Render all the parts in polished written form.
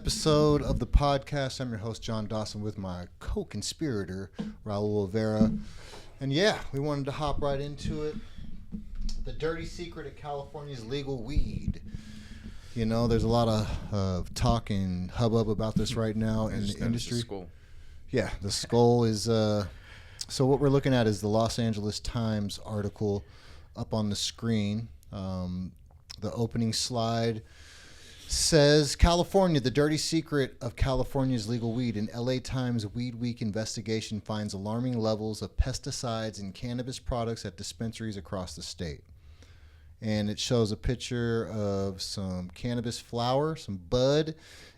episode of the podcast. I'm your host, John Dawson, with my co-conspirator, Raul Vera. And yeah, we wanted to hop right into it. The dirty secret of California's legal weed. You know, there's a lot of talk and hubbub about this right now in the industry. The skull. Yeah, the skull is... So what we're looking at is the Los Angeles Times article up on the screen. The opening slide says, California, the dirty secret of California's legal weed. An LA Times Weed Week investigation finds alarming levels of pesticides in cannabis products at dispensaries across the state. And it shows a picture of some cannabis flower, some bud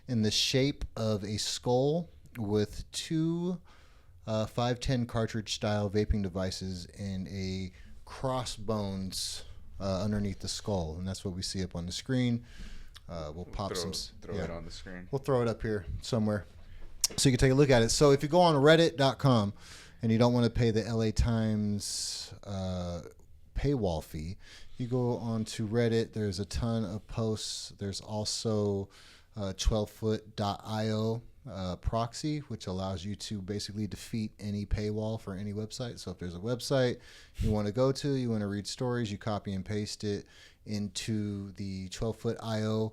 in the shape of a skull with two 510 cartridge style vaping devices and a crossbones underneath the skull. And that's what we see up on the screen. We'll pop throw it on the screen. We'll throw it up here somewhere so you can take a look at it. So if you go on reddit.com and you don't want to pay the LA Times paywall fee, you go on to Reddit. There's a ton of posts. There's also 12foot.io proxy, which allows you to basically defeat any paywall for any website. So if there's a website you want to go to, you want to read stories, you copy and paste it into the 12foot.io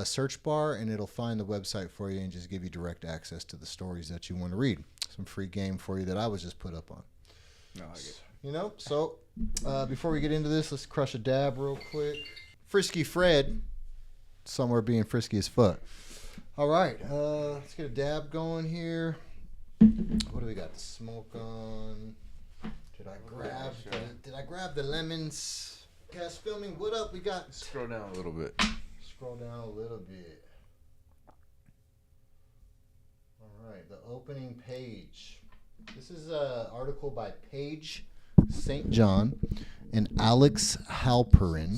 search bar, and it'll find the website for you and just give you direct access to the stories that you want to read. Some free game for you that I was just put up on. No, I get it. You know, so before we get into this, let's crush a dab real quick. Frisky Fred, somewhere being frisky as fuck. All right, let's get a dab going here. What do we got to smoke on? Did I grab the lemons? Guys filming, what up? We got... Scroll down a little bit. Scroll down a little bit. All right, the opening page. This is an article by Paige St. John and Alex Halperin.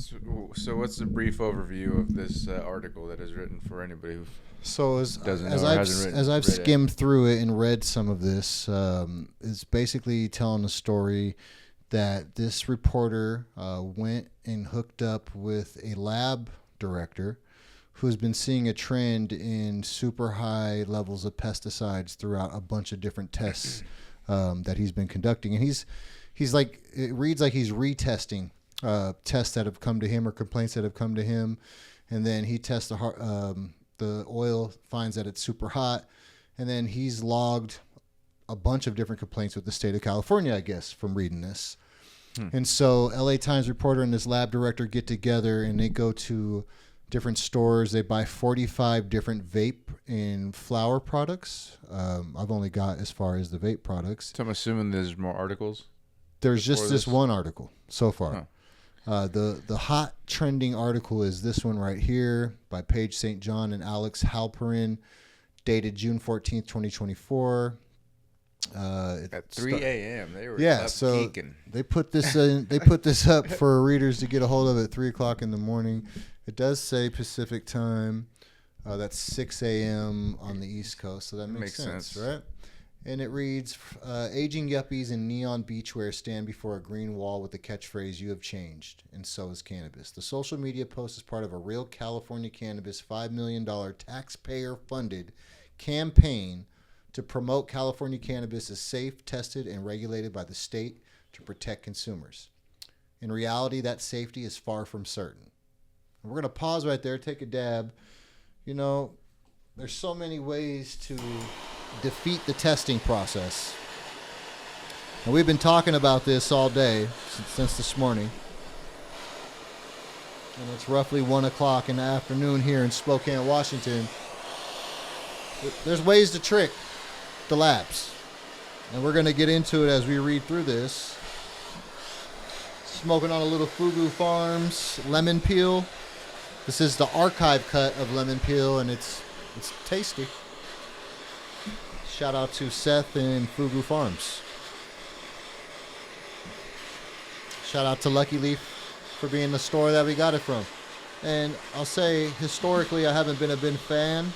So what's the brief overview of this article that is written for anybody who doesn't know or hasn't as I've read skimmed through it and read some of this, it's basically telling a story that this reporter went and hooked up with a lab director who's been seeing a trend in super high levels of pesticides throughout a bunch of different tests that he's been conducting. And he's like, it reads like he's retesting tests that have come to him or complaints that have come to him. And then he tests the oil, finds that it's super hot. And then he's logged a bunch of different complaints with the state of California, I guess, from reading this. And so LA Times reporter and this lab director get together and they go to different stores. They buy 45 different vape and flower products. I've only got as far as the vape products. So I'm assuming there's more articles? There's just this one article so far. Oh. The hot trending article is this one right here by Paige St. John and Alex Halperin, dated June 14th, 2024. At 3 a.m. they were geeking. They put this in, they put this up for readers to get a hold of at 3 o'clock in the morning. It does say Pacific time. That's 6 a.m. on the East Coast, so that makes sense, right? And it reads, aging yuppies in neon beachwear stand before a green wall with the catchphrase, "You have changed, and so has cannabis." The social media post is part of a Real California Cannabis $5 million taxpayer-funded campaign to promote California cannabis as safe, tested, and regulated by the state to protect consumers. In reality, that safety is far from certain. And we're going to pause right there, take a dab. You know, there's so many ways to defeat the testing process. And we've been talking about this all day, since this morning. And it's roughly 1 o'clock in the afternoon here in Spokane, Washington. There's ways to trick the labs, and we're going to get into it as we read through this. Smoking on a little Fugu Farms lemon peel. This is the archive cut of lemon peel, and it's tasty. Shout out to Seth and Fugu Farms. Shout out to Lucky Leaf for being the store that we got it from. And I'll say, historically, I haven't been a big fan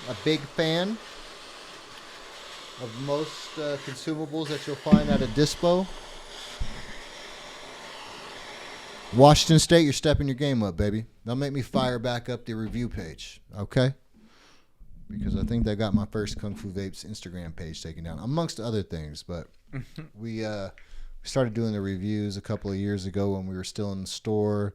of most consumables that you'll find at a dispo. Washington State, you're stepping your game up, baby. Don't make me fire back up the review page, okay? because I think they got my first Kung Fu Vapes Instagram page taken down, amongst other things. But we started doing the reviews a couple of years ago when we were still in the store,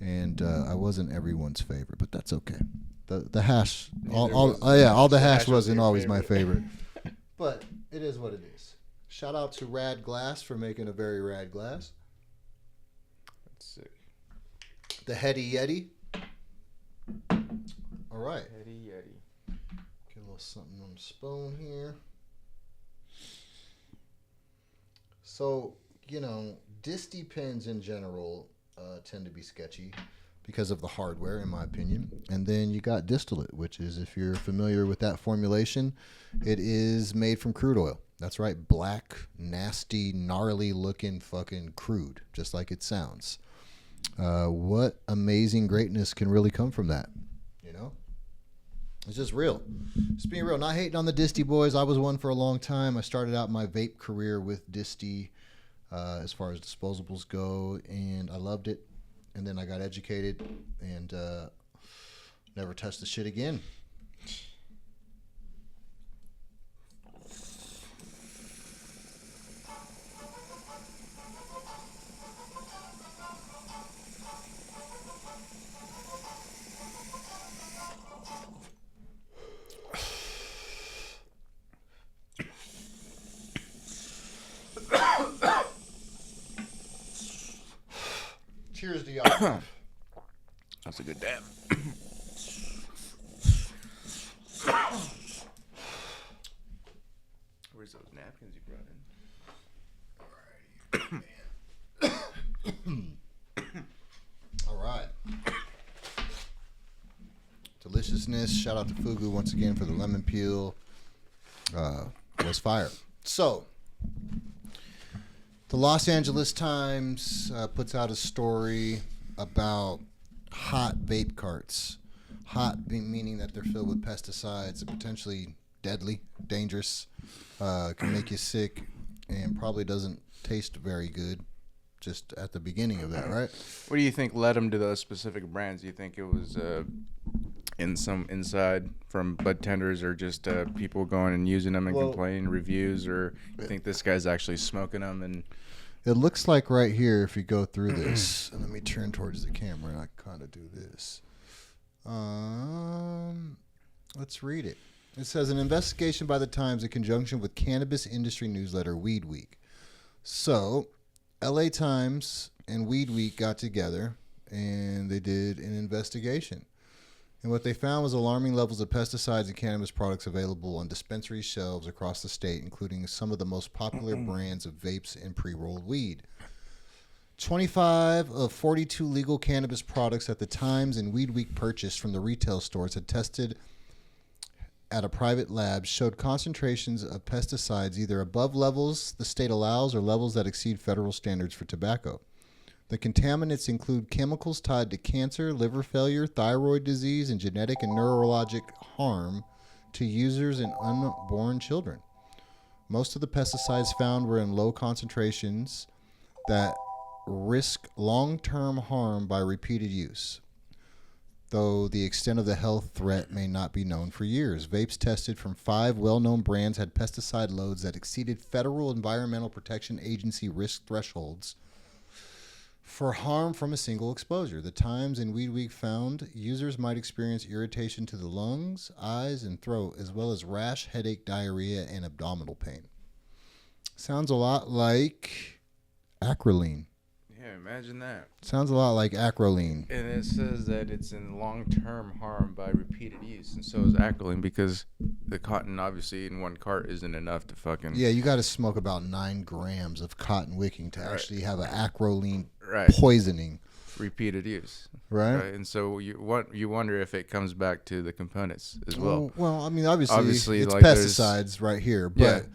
and I wasn't everyone's favorite, but that's okay. The hash, all the hash wasn't always my favorite, but it is what it is. Shout out to Rad Glass for making a very rad glass. That's sick. The Heady Yeti. All right. Heady Yeti. Get a little something on the spoon here. So, disty pens in general tend to be sketchy because of the hardware, in my opinion. And then you got distillate, which is, if you're familiar with that formulation, it is made from crude oil. That's right, black, nasty, gnarly looking fucking crude, just like it sounds. What amazing greatness can really come from that? It's just real. Just being real. Not hating on the Disty boys. I was one for a long time. I started out my vape career with Disty as far as disposables go, and I loved it. And then I got educated and never touched the shit again. Cheers to y'all. That's a good dab. Where's those napkins you brought in? All right. Deliciousness. Shout out to Fugu once again for the lemon peel. Was fire. So, the Los Angeles Times puts out a story about hot vape carts. Hot meaning that they're filled with pesticides and potentially deadly, dangerous, can make you sick, and probably doesn't taste very good just at the beginning of that, right? What do you think led them to those specific brands? Do you think it was inside from bud tenders, or just people going and using them and complaining, reviews, or you think this guy's actually smoking them? And it looks like right here, if you go through this, and let me turn towards the camera and I kind of do this. Let's read it. It says, an investigation by the Times in conjunction with cannabis industry newsletter Weed Week. So, LA Times and Weed Week got together and they did an investigation. And what they found was alarming levels of pesticides and cannabis products available on dispensary shelves across the state, including some of the most popular brands of vapes and pre-rolled weed. 25 of 42 legal cannabis products that the Times and Weed Week purchased from the retail stores had tested at a private lab showed concentrations of pesticides either above levels the state allows or levels that exceed federal standards for tobacco. The contaminants include chemicals tied to cancer, liver failure, thyroid disease, and genetic and neurologic harm to users and unborn children. Most of the pesticides found were in low concentrations that risk long-term harm by repeated use, though the extent of the health threat may not be known for years. Vapes tested from 5 well-known brands had pesticide loads that exceeded Federal Environmental Protection Agency risk thresholds for harm from a single exposure. The Times and Weed Week found users might experience irritation to the lungs, eyes, and throat, as well as rash, headache, diarrhea, and abdominal pain. Sounds a lot like acrolein. yeah, imagine that. Sounds a lot like acrolein. And it says that it's in long-term harm by repeated use, and so is acrolein, because the cotton, obviously, in one cart isn't enough to fucking... Yeah, you got to smoke about 9 grams of cotton wicking to actually have an acrolein Right. poisoning. Repeated use. Right. And so you wonder if it comes back to the components as well. Well, I mean, obviously it's like pesticides right here, but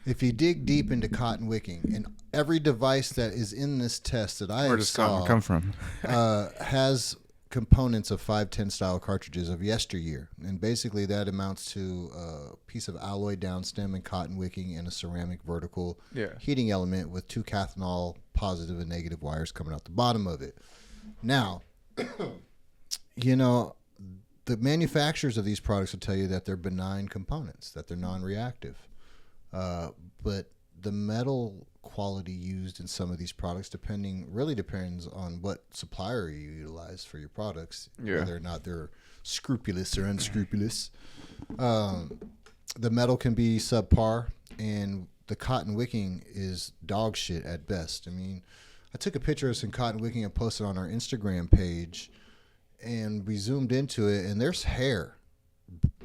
if you dig deep into cotton wicking, and every device that is in this test that I Where does cotton come from? has components of 510 style cartridges of yesteryear, and basically that amounts to a piece of alloy downstem and cotton wicking and a ceramic vertical heating element with 2 cathinol positive and negative wires coming out the bottom of it. Now, the manufacturers of these products will tell you that they're benign components, that they're non-reactive. But the metal quality used in some of these products really depends on what supplier you utilize for your products, whether or not they're scrupulous or unscrupulous. The metal can be subpar, and the cotton wicking is dog shit at best. I mean, I took a picture of some cotton wicking and posted on our Instagram page, and we zoomed into it, and there's hair,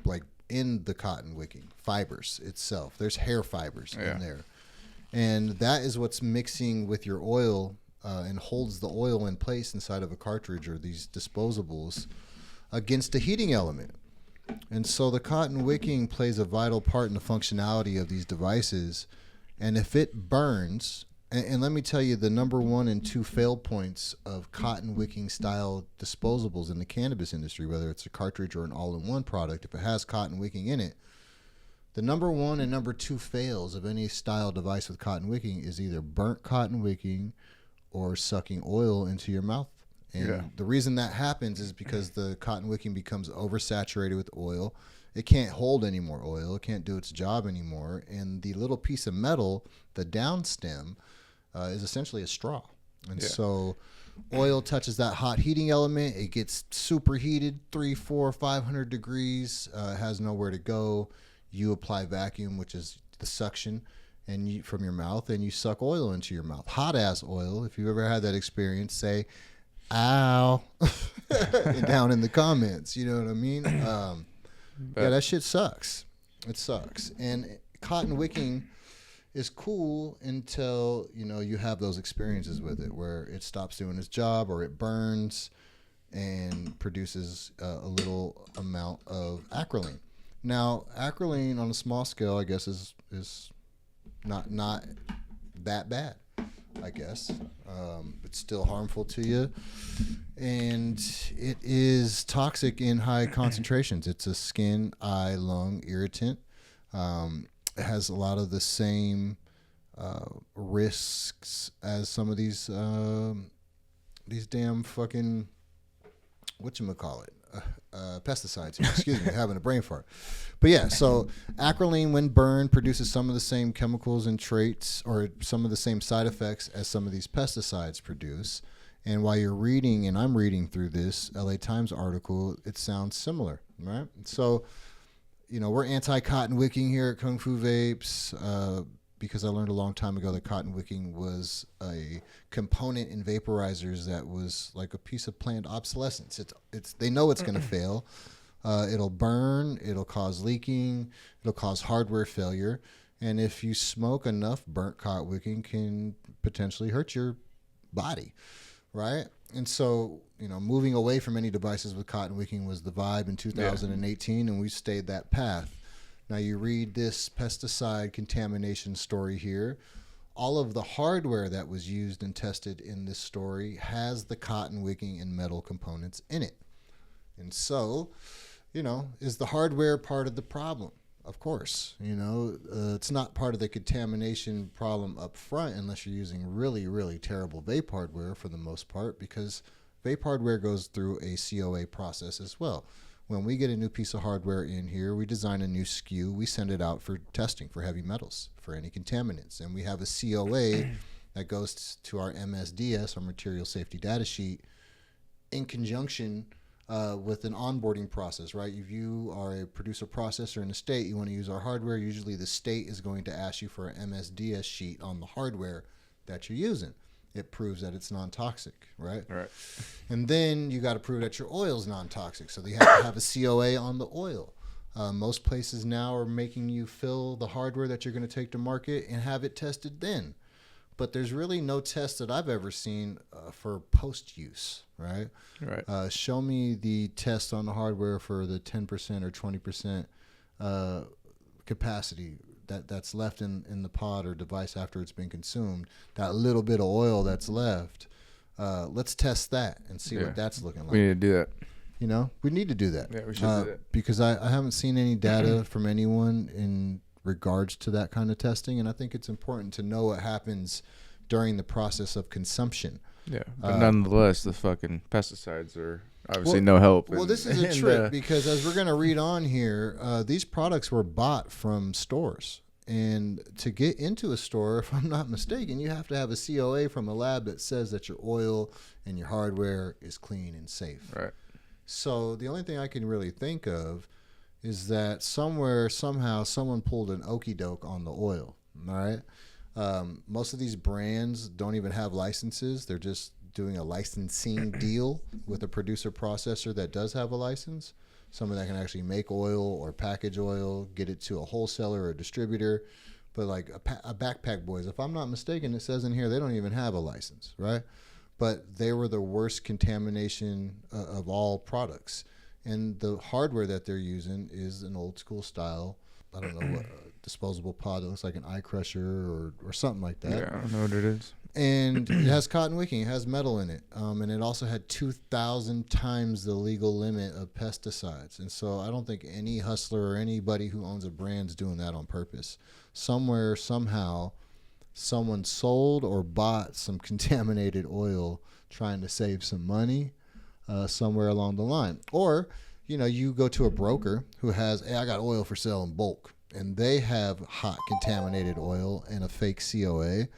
like, in the cotton wicking fibers itself. There's hair fibers in there. And that is what's mixing with your oil and holds the oil in place inside of a cartridge or these disposables against a heating element. And so the cotton wicking plays a vital part in the functionality of these devices. And if it burns, and let me tell you, the number 1 and 2 fail points of cotton wicking style disposables in the cannabis industry, whether it's a cartridge or an all-in-one product, if it has cotton wicking in it, the number 1 and number 2 fails of any style device with cotton wicking is either burnt cotton wicking or sucking oil into your mouth. And the reason that happens is because the cotton wicking becomes oversaturated with oil. It can't hold any more oil. It can't do its job anymore. And the little piece of metal, the down stem, is essentially a straw. And so oil touches that hot heating element. It gets superheated, 300, 400, 500 degrees. Has nowhere to go. You apply vacuum, which is the suction, and from your mouth, and you suck oil into your mouth. Hot ass oil. If you've ever had that experience, say, "Ow," down in the comments. You know what I mean? Yeah, that shit sucks. It sucks. And cotton wicking is cool until you have those experiences with it, where it stops doing its job, or it burns and produces a little amount of acrolein. Now, acrolein on a small scale, I guess, is not that bad, I guess. It's still harmful to you, and it is toxic in high concentrations. It's a skin, eye, lung irritant. It has a lot of the same risks as some of these damn fucking whatchamacallit. Pesticides. Excuse me, having a brain fart. But yeah, so acrolein, when burned, produces some of the same chemicals and traits, or some of the same side effects as some of these pesticides produce. And while you're reading, and I'm reading through this LA Times article, it sounds similar, right? So, we're anti-cotton wicking here at Kung Fu Vapes, because I learned a long time ago that cotton wicking was a component in vaporizers that was like a piece of planned obsolescence. They know it's going to fail. It'll burn. It'll cause leaking. It'll cause hardware failure. And if you smoke enough, burnt cotton wicking can potentially hurt your body, right? And so, moving away from any devices with cotton wicking was the vibe in 2018, and we stayed that path. Now, you read this pesticide contamination story here. All of the hardware that was used and tested in this story has the cotton wicking and metal components in it. And so, is the hardware part of the problem? Of course. It's not part of the contamination problem up front unless you're using really, really terrible vape hardware for the most part, because vape hardware goes through a COA process as well. When we get a new piece of hardware in here, we design a new SKU. We send it out for testing for heavy metals, for any contaminants. And we have a COA that goes to our MSDS, our Material Safety Data Sheet, in conjunction with an onboarding process, right? If you are a producer processor in a state, you want to use our hardware, usually the state is going to ask you for an MSDS sheet on the hardware that you're using. It proves that it's non-toxic, right? Right. And then you got to prove that your oil is non-toxic. So they have to have a COA on the oil. Most places now are making you fill the hardware that you're going to take to market and have it tested then. But there's really no test that I've ever seen for post-use, right? Right. Show me the test on the hardware for the 10% or 20% capacity that's left in the pod or device after it's been consumed. That little bit of oil that's left, let's test that and see what that's looking like. We need to do that. We need to do that. Yeah, we should do that. Because I haven't seen any data from anyone in regards to that kind of testing, and I think it's important to know what happens during the process of consumption. Yeah, but nonetheless, the fucking pesticides are obviously no help. Well, this is a trick because as we're going to read on here, these products were bought from stores. And to get into a store, if I'm not mistaken, you have to have a COA from a lab that says that your oil and your hardware is clean and safe. Right. So the only thing I can really think of is that somewhere, somehow, someone pulled an okey doke on the oil. All right. Most of these brands don't even have licenses. They're just doing a licensing deal with a producer processor that does have a license. Someone that can actually make oil or package oil, get it to a wholesaler or a distributor. But like a Backpack Boys, if I'm not mistaken, it says in here they don't even have a license, right? But they were the worst contamination of all products. And the hardware that they're using is an old school style, I don't know what, disposable pod that looks like an eye crusher or something like that. Yeah, I don't know what it is. And it has cotton wicking. It has metal in it. And it also had 2,000 times the legal limit of pesticides. And so I don't think any hustler or anybody who owns a brand is doing that on purpose. Somewhere, somehow, someone sold or bought some contaminated oil trying to save some money somewhere along the line. Or, you go to a broker who has, hey, I got oil for sale in bulk. And they have hot contaminated oil and a fake COA.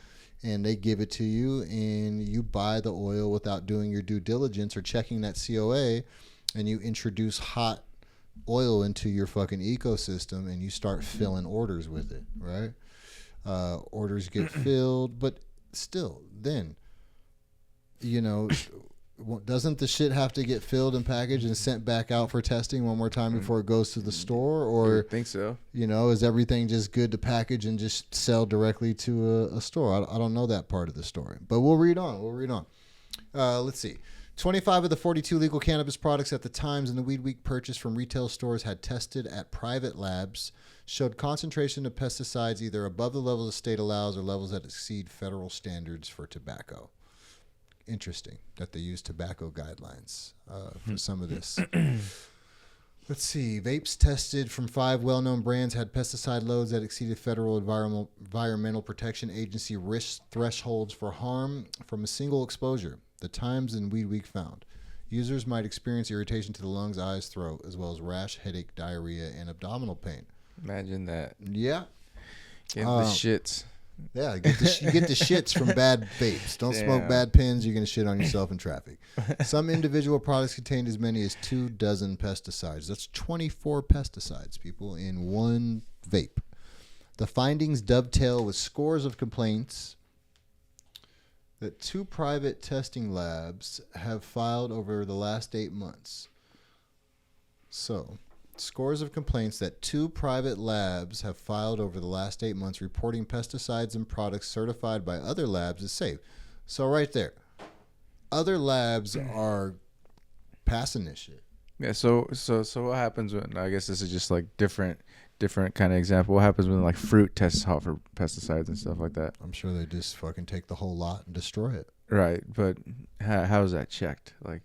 And they give it to you, and you buy the oil without doing your due diligence or checking that COA, and you introduce hot oil into your fucking ecosystem, and you start filling orders with it, right? Orders get filled, but still, then, doesn't the shit have to get filled and packaged and sent back out for testing one more time before it goes to the store? Or I think so. Is everything just good to package and just sell directly to a store? I don't know that part of the story, but we'll read on. Let's see. 25 of the 42 legal cannabis products at the times in the Weed Week purchased from retail stores had tested at private labs, showed concentration of pesticides either above the levels the state allows or levels that exceed federal standards for tobacco. Interesting that they use tobacco guidelines for some of this. Let's see. Vapes tested from 5 well-known brands had pesticide loads that exceeded federal Environmental Protection Agency risk thresholds for harm from a single exposure. The Times and Weed Week found users might experience irritation to the lungs, eyes, throat, as well as rash, headache, diarrhea, and abdominal pain. Imagine that. Yeah. Get the shits. Yeah, you get the shits from bad vapes. Don't smoke bad pens. You're going to shit on yourself in traffic. Some individual products contained as many as 24 pesticides. That's 24 pesticides, people, in one vape. The findings dovetail with scores of complaints that 2 private testing labs have filed over the last 8 months. So, scores of complaints that 2 private labs have filed over the last 8 months reporting pesticides and products certified by other labs as safe. So right there, other labs are passing this shit. Yeah. So what happens when, I guess this is just like different kind of example. What happens when like fruit tests hot for pesticides and stuff like that? I'm sure they just fucking take the whole lot and destroy it. Right. But how is that checked? Like,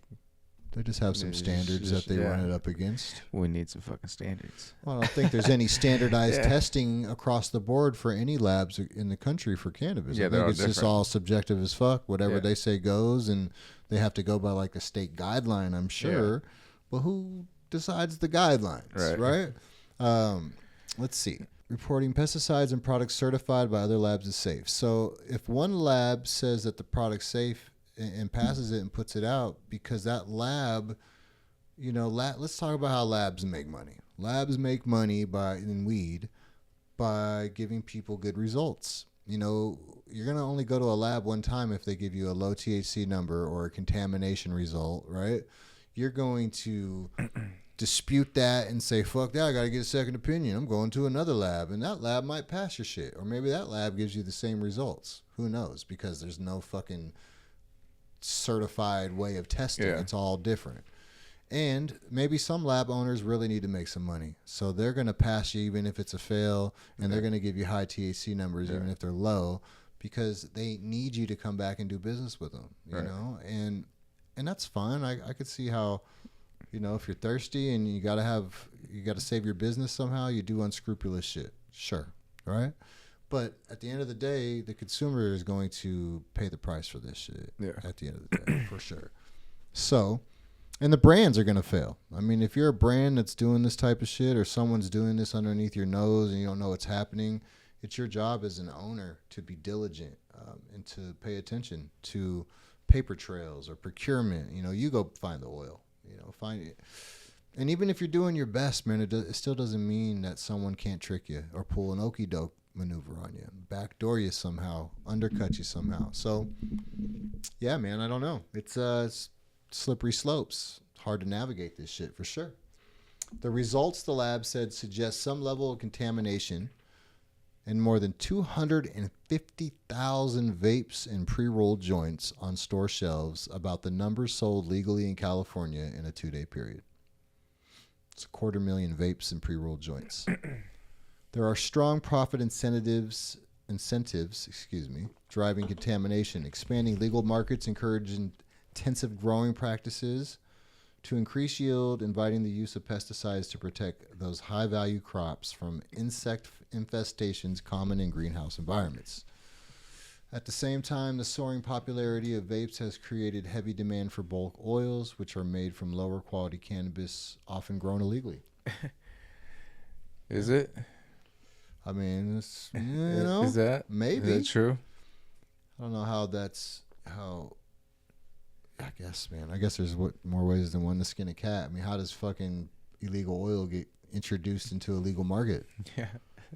they just have some standards that they run it up against. We need some fucking standards. Well, I don't think there's any standardized testing across the board for any labs in the country for cannabis. I think it's just all subjective as fuck. Whatever they say goes, and they have to go by like a state guideline, I'm sure. Yeah. But who decides the guidelines, right? Let's see. Reporting pesticides and products certified by other labs is safe. So if one lab says that the product's safe and passes it and puts it out, because that lab, let's talk about how labs make money. Labs make money in weed by giving people good results. You're going to only go to a lab one time if they give you a low THC number or a contamination result, right? You're going to dispute that and say, fuck that, I got to get a second opinion. I'm going to another lab, and that lab might pass your shit. Or maybe that lab gives you the same results. Who knows? Because there's no fucking certified way of testing. It's all different. And maybe some lab owners really need to make some money, so they're going to pass you even if it's a fail, and they're going to give you high THC numbers even if they're low, because they need you to come back and do business with them, you know. And that's fine. I could see how, if you're thirsty and you got to save your business somehow, you do unscrupulous shit, sure, right? But at the end of the day, the consumer is going to pay the price for this shit at the end of the day, for sure. So And the brands are going to fail. I mean, if you're a brand that's doing this type of shit or someone's doing this underneath your nose and you don't know what's happening, it's your job as an owner to be diligent and to pay attention to paper trails or procurement. You know, you go find the oil, you know, find it. And even if you're doing your best, man, it still doesn't mean that someone can't trick you or pull an okie doke maneuver on you, backdoor you somehow, undercut you somehow. So, yeah, man, I don't know. It's slippery slopes. Hard to navigate this shit for sure. The results, the lab said, suggest some level of contamination in more than 250,000 vapes and pre-rolled joints on store shelves, about the numbers sold legally in California in a 2-day period. It's 250,000 vapes and pre-rolled joints. There are strong profit incentives, driving contamination, expanding legal markets, encouraging intensive growing practices to increase yield, inviting the use of pesticides to protect those high-value crops from insect infestations common in greenhouse environments. At the same time, the soaring popularity of vapes has created heavy demand for bulk oils, which are made from lower quality cannabis, often grown illegally. Is it? I mean, it's, you know, is that maybe? Is that true? I don't know how I guess, man. I guess there's more ways than one to skin a cat. I mean, how does fucking illegal oil get introduced into a legal market? Yeah.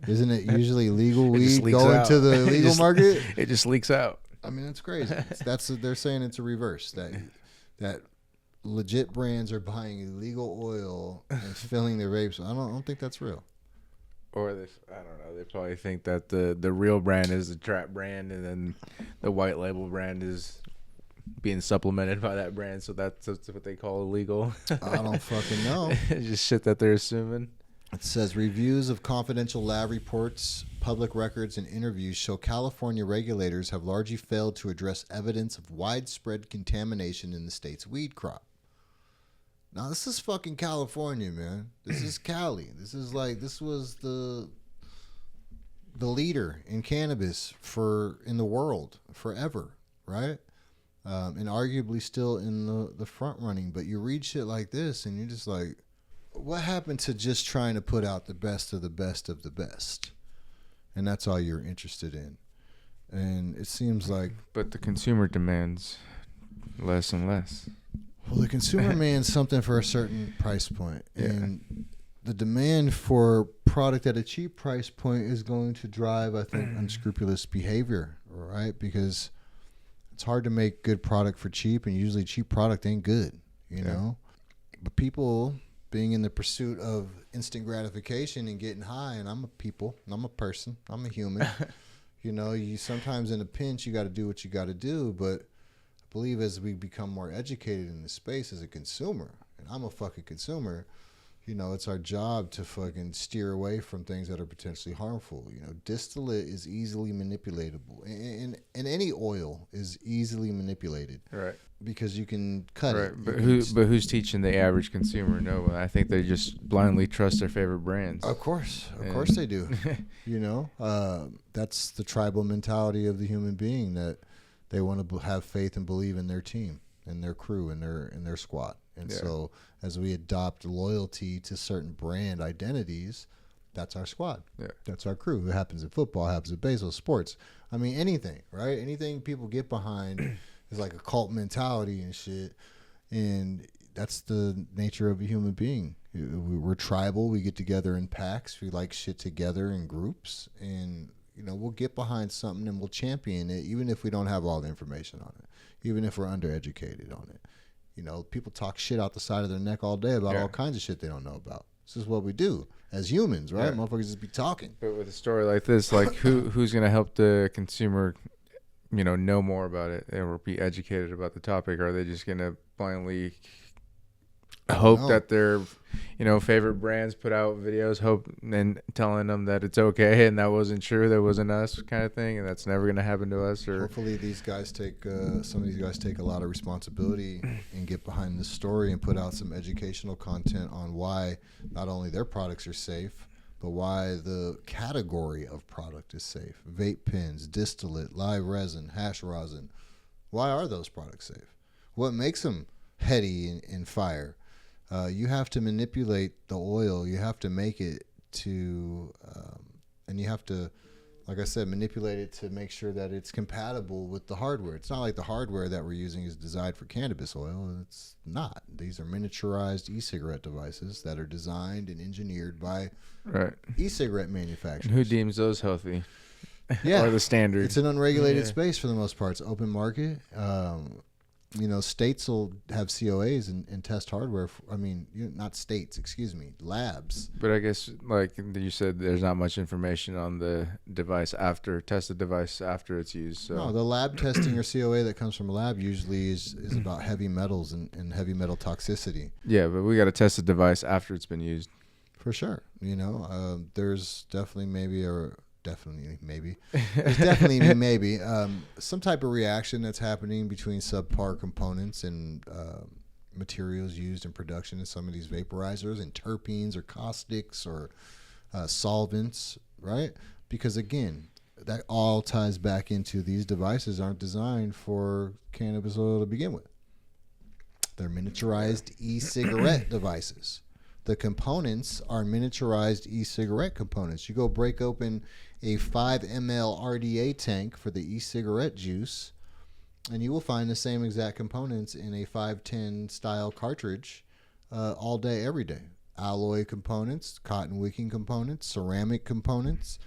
Isn't it usually legal weed going to the legal market? It just leaks out. I mean, it's crazy. They're saying it's a reverse. That legit brands are buying illegal oil and filling their vapes. I don't think that's real. Or I don't know. They probably think that the real brand is the trap brand, and then the white label brand is being supplemented by that brand. So that's what they call illegal. I don't fucking know. It's just shit that they're assuming. It says reviews of confidential lab reports, public records, and interviews show California regulators have largely failed to address evidence of widespread contamination in the state's weed crop. Now, this is fucking California, man. This is Cali. This was the leader in cannabis in the world forever, right? And arguably still in the front running. But you read shit like this and you're just like, what happened to just trying to put out the best of the best of the best? And that's all you're interested in. And it seems like... But the consumer demands less and less. Well, the consumer demands something for a certain price point. Yeah. And the demand for product at a cheap price point is going to drive, I think, unscrupulous behavior, right? Because it's hard to make good product for cheap, and usually cheap product ain't good, you know? But people... being in the pursuit of instant gratification and getting high, and I'm a person, I'm a human. You know, you sometimes in a pinch, you got to do what you got to do. But I believe as we become more educated in this space as a consumer, and I'm a fucking consumer, you know, it's our job to fucking steer away from things that are potentially harmful. You know, distillate is easily manipulatable, and any oil is easily manipulated. Right. Because you can cut it. But who's teaching the average consumer? No one. I think they just blindly trust their favorite brands. Of course they do. You know, that's the tribal mentality of the human being, that they want to have faith and believe in their team and their crew and their squad. And so as we adopt loyalty to certain brand identities, that's our squad. Yeah. That's our crew. It happens in football, it happens in baseball, sports. I mean, anything, right? Anything people get behind is like a cult mentality and shit. And that's the nature of a human being. We're tribal. We get together in packs. We like shit together in groups. And, you know, we'll get behind something and we'll champion it, even if we don't have all the information on it, even if we're undereducated on it. You know, people talk shit out the side of their neck all day about all kinds of shit they don't know about. This is what we do as humans, right? Motherfuckers just be talking. But with a story like this, like who's going to help the consumer, you know more about it or be educated about the topic? Or are they just going to blindly hope that their, you know, favorite brands put out videos, and telling them that it's okay and that wasn't true, that wasn't us, kind of thing, and that's never going to happen to us? Or hopefully these guys take some of these guys take a lot of responsibility and get behind this story and put out some educational content on why not only their products are safe, but why the category of product is safe. Vape pens, distillate, live resin, hash rosin. Why are those products safe? What makes them heady and fire. You have to manipulate the oil. You have to make it to, and you have to, like I said, manipulate it to make sure that it's compatible with the hardware. It's not like the hardware that we're using is designed for cannabis oil. It's not. These are miniaturized e-cigarette devices that are designed and engineered by e-cigarette manufacturers. And who deems those healthy? Yeah. Or the standard? It's an unregulated space for the most part. It's open market. States will have COAs and test hardware. Not states, excuse me, labs. But I guess, like you said, there's not much information on the device tested device after it's used. So. No, the lab testing or COA that comes from a lab usually is about heavy metals and heavy metal toxicity. Yeah, but we got to test the device after it's been used. For sure. There's definitely some type of reaction that's happening between subpar components and materials used in production in some of these vaporizers, and terpenes or caustics or solvents, right? Because again, that all ties back into these devices aren't designed for cannabis oil to begin with. They're miniaturized e-cigarette devices. The components are miniaturized e-cigarette components. You go break open a 5 ml RDA tank for the e-cigarette juice, and you will find the same exact components in a 510 style cartridge all day, every day. Alloy components, cotton wicking components, ceramic components,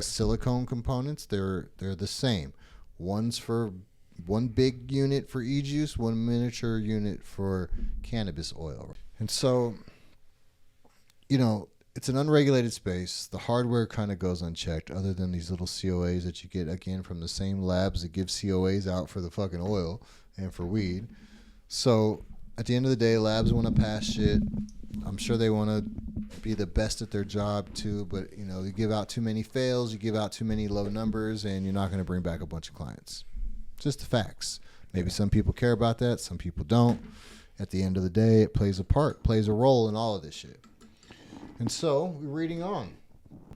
silicone components. They're the same. One's for one big unit for e-juice, one miniature unit for cannabis oil. And so, it's an unregulated space. The hardware kind of goes unchecked, other than these little COAs that you get, again, from the same labs that give COAs out for the fucking oil and for weed. So at the end of the day, labs want to pass shit. I'm sure they want to be the best at their job too, but you give out too many fails, you give out too many low numbers, and you're not going to bring back a bunch of clients. Just the facts. Maybe some people care about that, some people don't. At the end of the day, it plays a role in all of this shit. And so, we're reading on.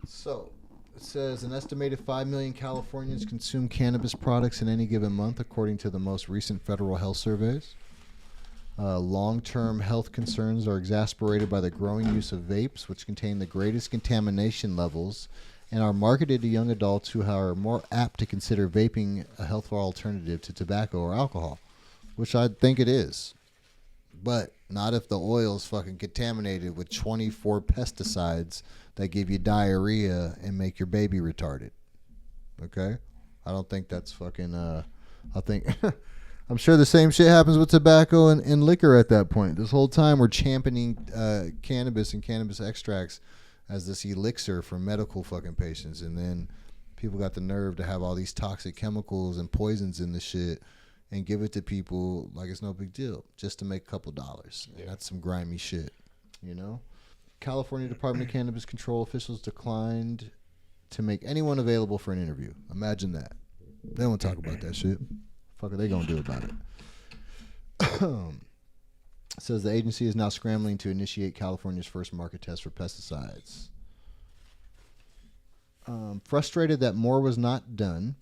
So, it says an estimated 5 million Californians consume cannabis products in any given month, according to the most recent federal health surveys. Long-term health concerns are exacerbated by the growing use of vapes, which contain the greatest contamination levels and are marketed to young adults who are more apt to consider vaping a healthful alternative to tobacco or alcohol, which I think it is. But not if the oil is fucking contaminated with 24 pesticides that give you diarrhea and make your baby retarded. Okay? I don't think that's fucking, I think, I'm sure the same shit happens with tobacco and liquor at that point. This whole time we're championing cannabis and cannabis extracts as this elixir for medical fucking patients. And then people got the nerve to have all these toxic chemicals and poisons in the shit and give it to people like it's no big deal just to make a couple dollars. Yeah. That's some grimy shit, California Department of Cannabis Control officials declined to make anyone available for an interview. Imagine that. They don't want to talk about that shit. Fuck are they going to do about it? It says the agency is now scrambling to initiate California's first market test for pesticides. Frustrated that more was not done,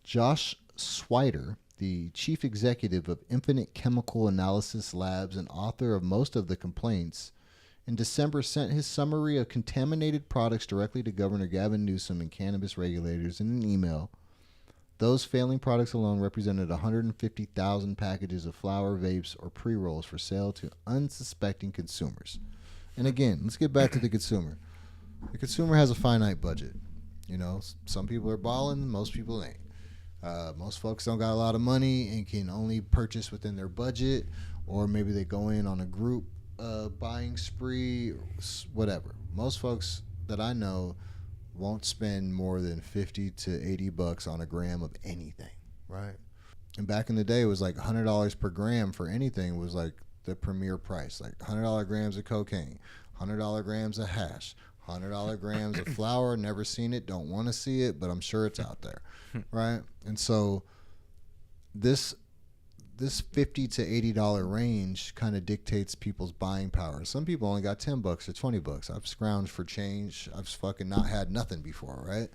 Josh Swider, the chief executive of Infinite Chemical Analysis Labs and author of most of the complaints, in December sent his summary of contaminated products directly to Governor Gavin Newsom and cannabis regulators in an email. Those failing products alone represented 150,000 packages of flower, vapes, or pre-rolls for sale to unsuspecting consumers. And again, let's get back to the consumer. The consumer has a finite budget. Some people are balling, most people ain't. Most folks don't got a lot of money and can only purchase within their budget, or maybe they go in on a group buying spree, whatever. Most folks that I know won't spend more than $50 to $80 on a gram of anything, right? And back in the day, it was like $100 per gram for anything was like the premier price, like $100 grams of cocaine, $100 grams of hash, $100 grams of flour. Never seen it, don't want to see it, but I'm sure it's out there, right? And so this $50 to $80 range kind of dictates people's buying power. Some people only got $10 or $20. I've scrounged for change. I've fucking not had nothing before, right?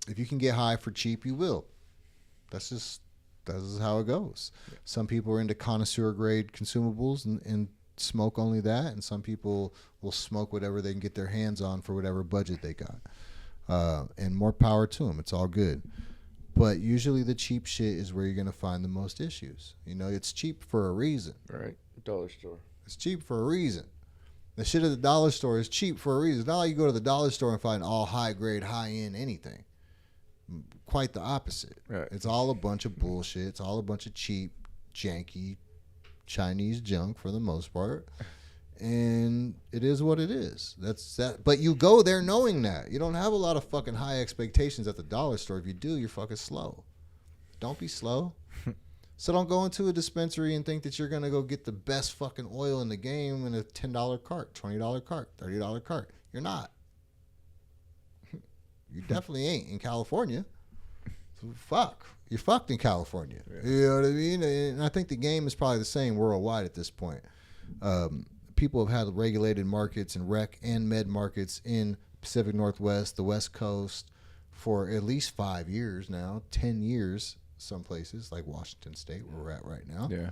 If you can get high for cheap, you will. That's just That's how it goes. Yeah. Some people are into connoisseur grade consumables and smoke only that, and some people will smoke whatever they can get their hands on for whatever budget they got. And more power to them. It's all good. But usually the cheap shit is where you're going to find the most issues. You know, it's cheap for a reason. Right. Dollar store. It's cheap for a reason. The shit at the dollar store is cheap for a reason. It's not like you go to the dollar store and find all high grade, high end anything. Quite the opposite. Right. It's all a bunch of bullshit. It's all a bunch of cheap, janky, Chinese junk for the most part. And it is what it is. That's that. But you go there knowing that. You don't have a lot of fucking high expectations at the dollar store. If you do, you're fucking slow. Don't be slow. So don't go into a dispensary and think that you're going to go get the best fucking oil in the game in a $10 cart, $20 cart, $30 cart. You're not. You definitely ain't in California. So fuck. You're fucked in California. Yeah. You know what I mean? And I think the game is probably the same worldwide at this point. People have had regulated markets and rec and med markets in Pacific Northwest, the West Coast for at least 5 years now, 10 years. Some places like Washington State, where we're at right now. Yeah.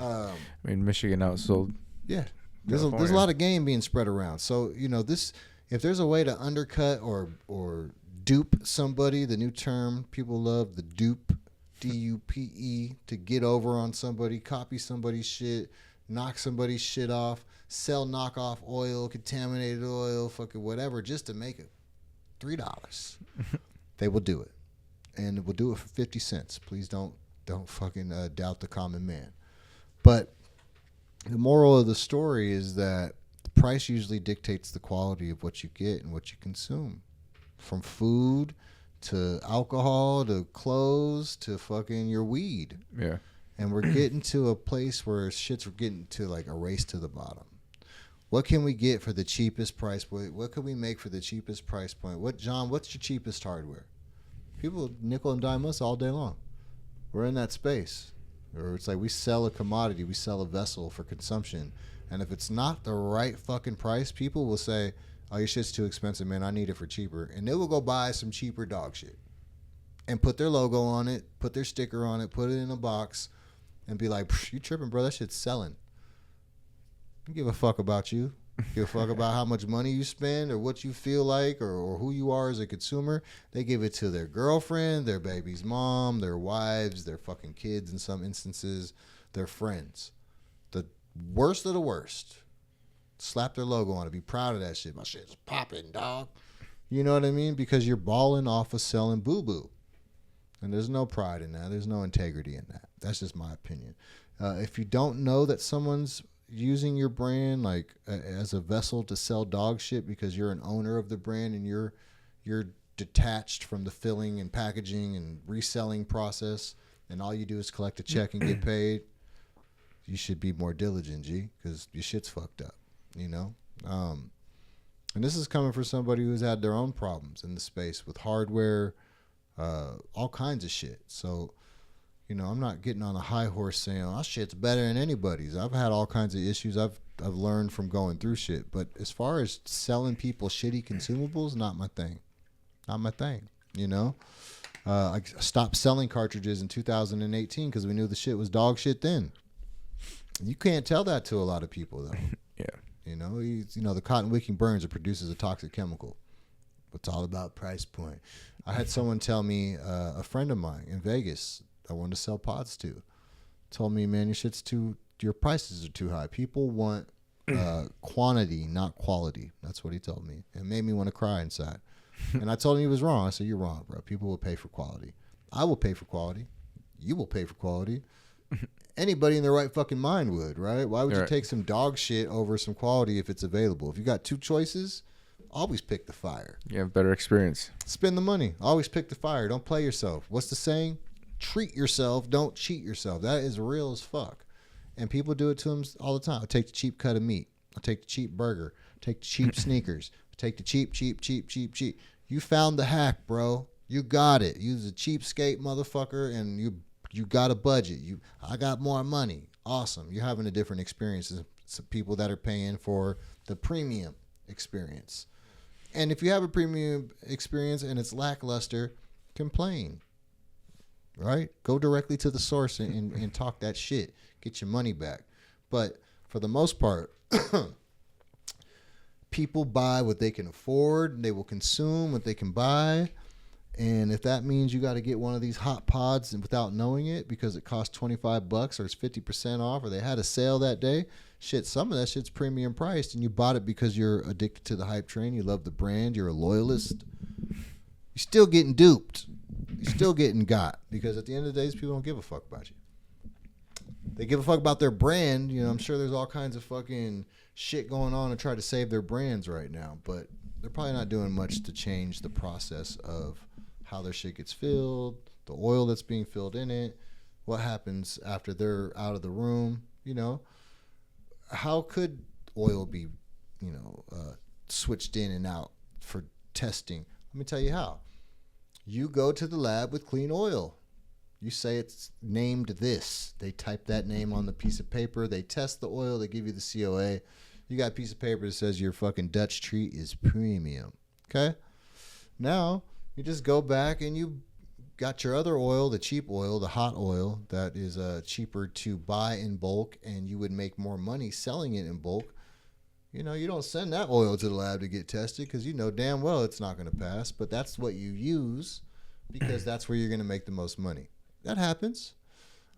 I mean, Michigan outsold. Yeah. There's a lot of game being spread around. So, you know, this, if there's a way to undercut or dupe somebody, the new term people love, the dupe, D-U-P-E, to get over on somebody, copy somebody's shit, knock somebody's shit off, sell knockoff oil, contaminated oil, fucking whatever, just to make it $3. They will do it. And we'll do it for 50 cents. Please don't fucking doubt the common man. But the moral of the story is that the price usually dictates the quality of what you get and what you consume. From food to alcohol to clothes to fucking your weed. Yeah. And we're getting to a place where shit's getting to like a race to the bottom. What can we get for the cheapest price point? What can we make for the cheapest price point? John, what's your cheapest hardware? People nickel and dime us all day long. We're in that space. Or it's like we sell a commodity, we sell a vessel for consumption. And if it's not the right fucking price, people will say, oh, your shit's too expensive, man. I need it for cheaper. And they will go buy some cheaper dog shit. And put their logo on it, put their sticker on it, put it in a box, and be like, you tripping, bro. That shit's selling. I don't give a fuck about you. Give a fuck about how much money you spend or what you feel like or who you are as a consumer. They give it to their girlfriend, their baby's mom, their wives, their fucking kids in some instances, their friends. The worst of the worst. Slap their logo on it. Be proud of that shit. My shit's popping, dog. You know what I mean? Because you're balling off of selling boo-boo. And there's no pride in that. There's no integrity in that. That's just my opinion. If you don't know that someone's using your brand like as a vessel to sell dog shit because you're an owner of the brand and you're detached from the filling and packaging and reselling process and all you do is collect a check and get paid, you should be more diligent, G, because your shit's fucked up, you know? And this is coming from somebody who's had their own problems in the space with hardware, all kinds of shit. So, you know, I'm not getting on a high horse saying, oh, shit's better than anybody's. I've had all kinds of issues I've learned from going through shit. But as far as selling people shitty consumables, not my thing. Not my thing, you know? I stopped selling cartridges in 2018 because we knew the shit was dog shit then. You can't tell that to a lot of people, though. Yeah. You know, the cotton wicking burns, it produces a toxic chemical. It's all about price point. I had someone tell me, a friend of mine in Vegas, I wanted to sell pods to, told me, man, your prices are too high. People want quantity, not quality. That's what he told me. It made me want to cry inside. And I told him he was wrong. I said, you're wrong, bro. People will pay for quality. I will pay for quality. You will pay for quality. Anybody in their right fucking mind would, right? Why would you take some dog shit over some quality if it's available? If you got two choices, always pick the fire. You have better experience. Spend the money. Always pick the fire. Don't play yourself. What's the saying? Treat yourself. Don't cheat yourself. That is real as fuck. And people do it to them all the time. I'll take the cheap cut of meat. I'll take the cheap burger. I'll take the cheap sneakers. I'll take the cheap. You found the hack, bro. You got it. You's a cheapskate motherfucker, and you got a budget. I got more money. Awesome. You're having a different experience than some people that are paying for the premium experience. And if you have a premium experience and it's lackluster, complain. right? Go directly to the source and talk that shit. Get your money back. But for the most part, people buy what they can afford. They will consume what they can buy. And if that means you got to get one of these hot pods and without knowing it because it costs $25 or it's 50% off or they had a sale that day, shit, some of that shit's premium priced and you bought it because you're addicted to the hype train. You love the brand. You're a loyalist. You're still getting duped. You're still getting got because at the end of the day, these people don't give a fuck about you. They give a fuck about their brand. You know, I'm sure there's all kinds of fucking shit going on to try to save their brands right now, but they're probably not doing much to change the process of how their shit gets filled, the oil that's being filled in it, what happens after they're out of the room, you know. How could oil be, switched in and out for testing? Let me tell you how. You go to the lab with clean oil. You say it's named this. They type that name on the piece of paper. They test the oil. They give you the COA. You got a piece of paper that says your fucking Dutch treat is premium. Okay? Now, you just go back and you got your other oil, the cheap oil, the hot oil that is cheaper to buy in bulk and you would make more money selling it in bulk. You know, you don't send that oil to the lab to get tested because you know damn well it's not going to pass, but that's what you use because that's where you're going to make the most money. That happens.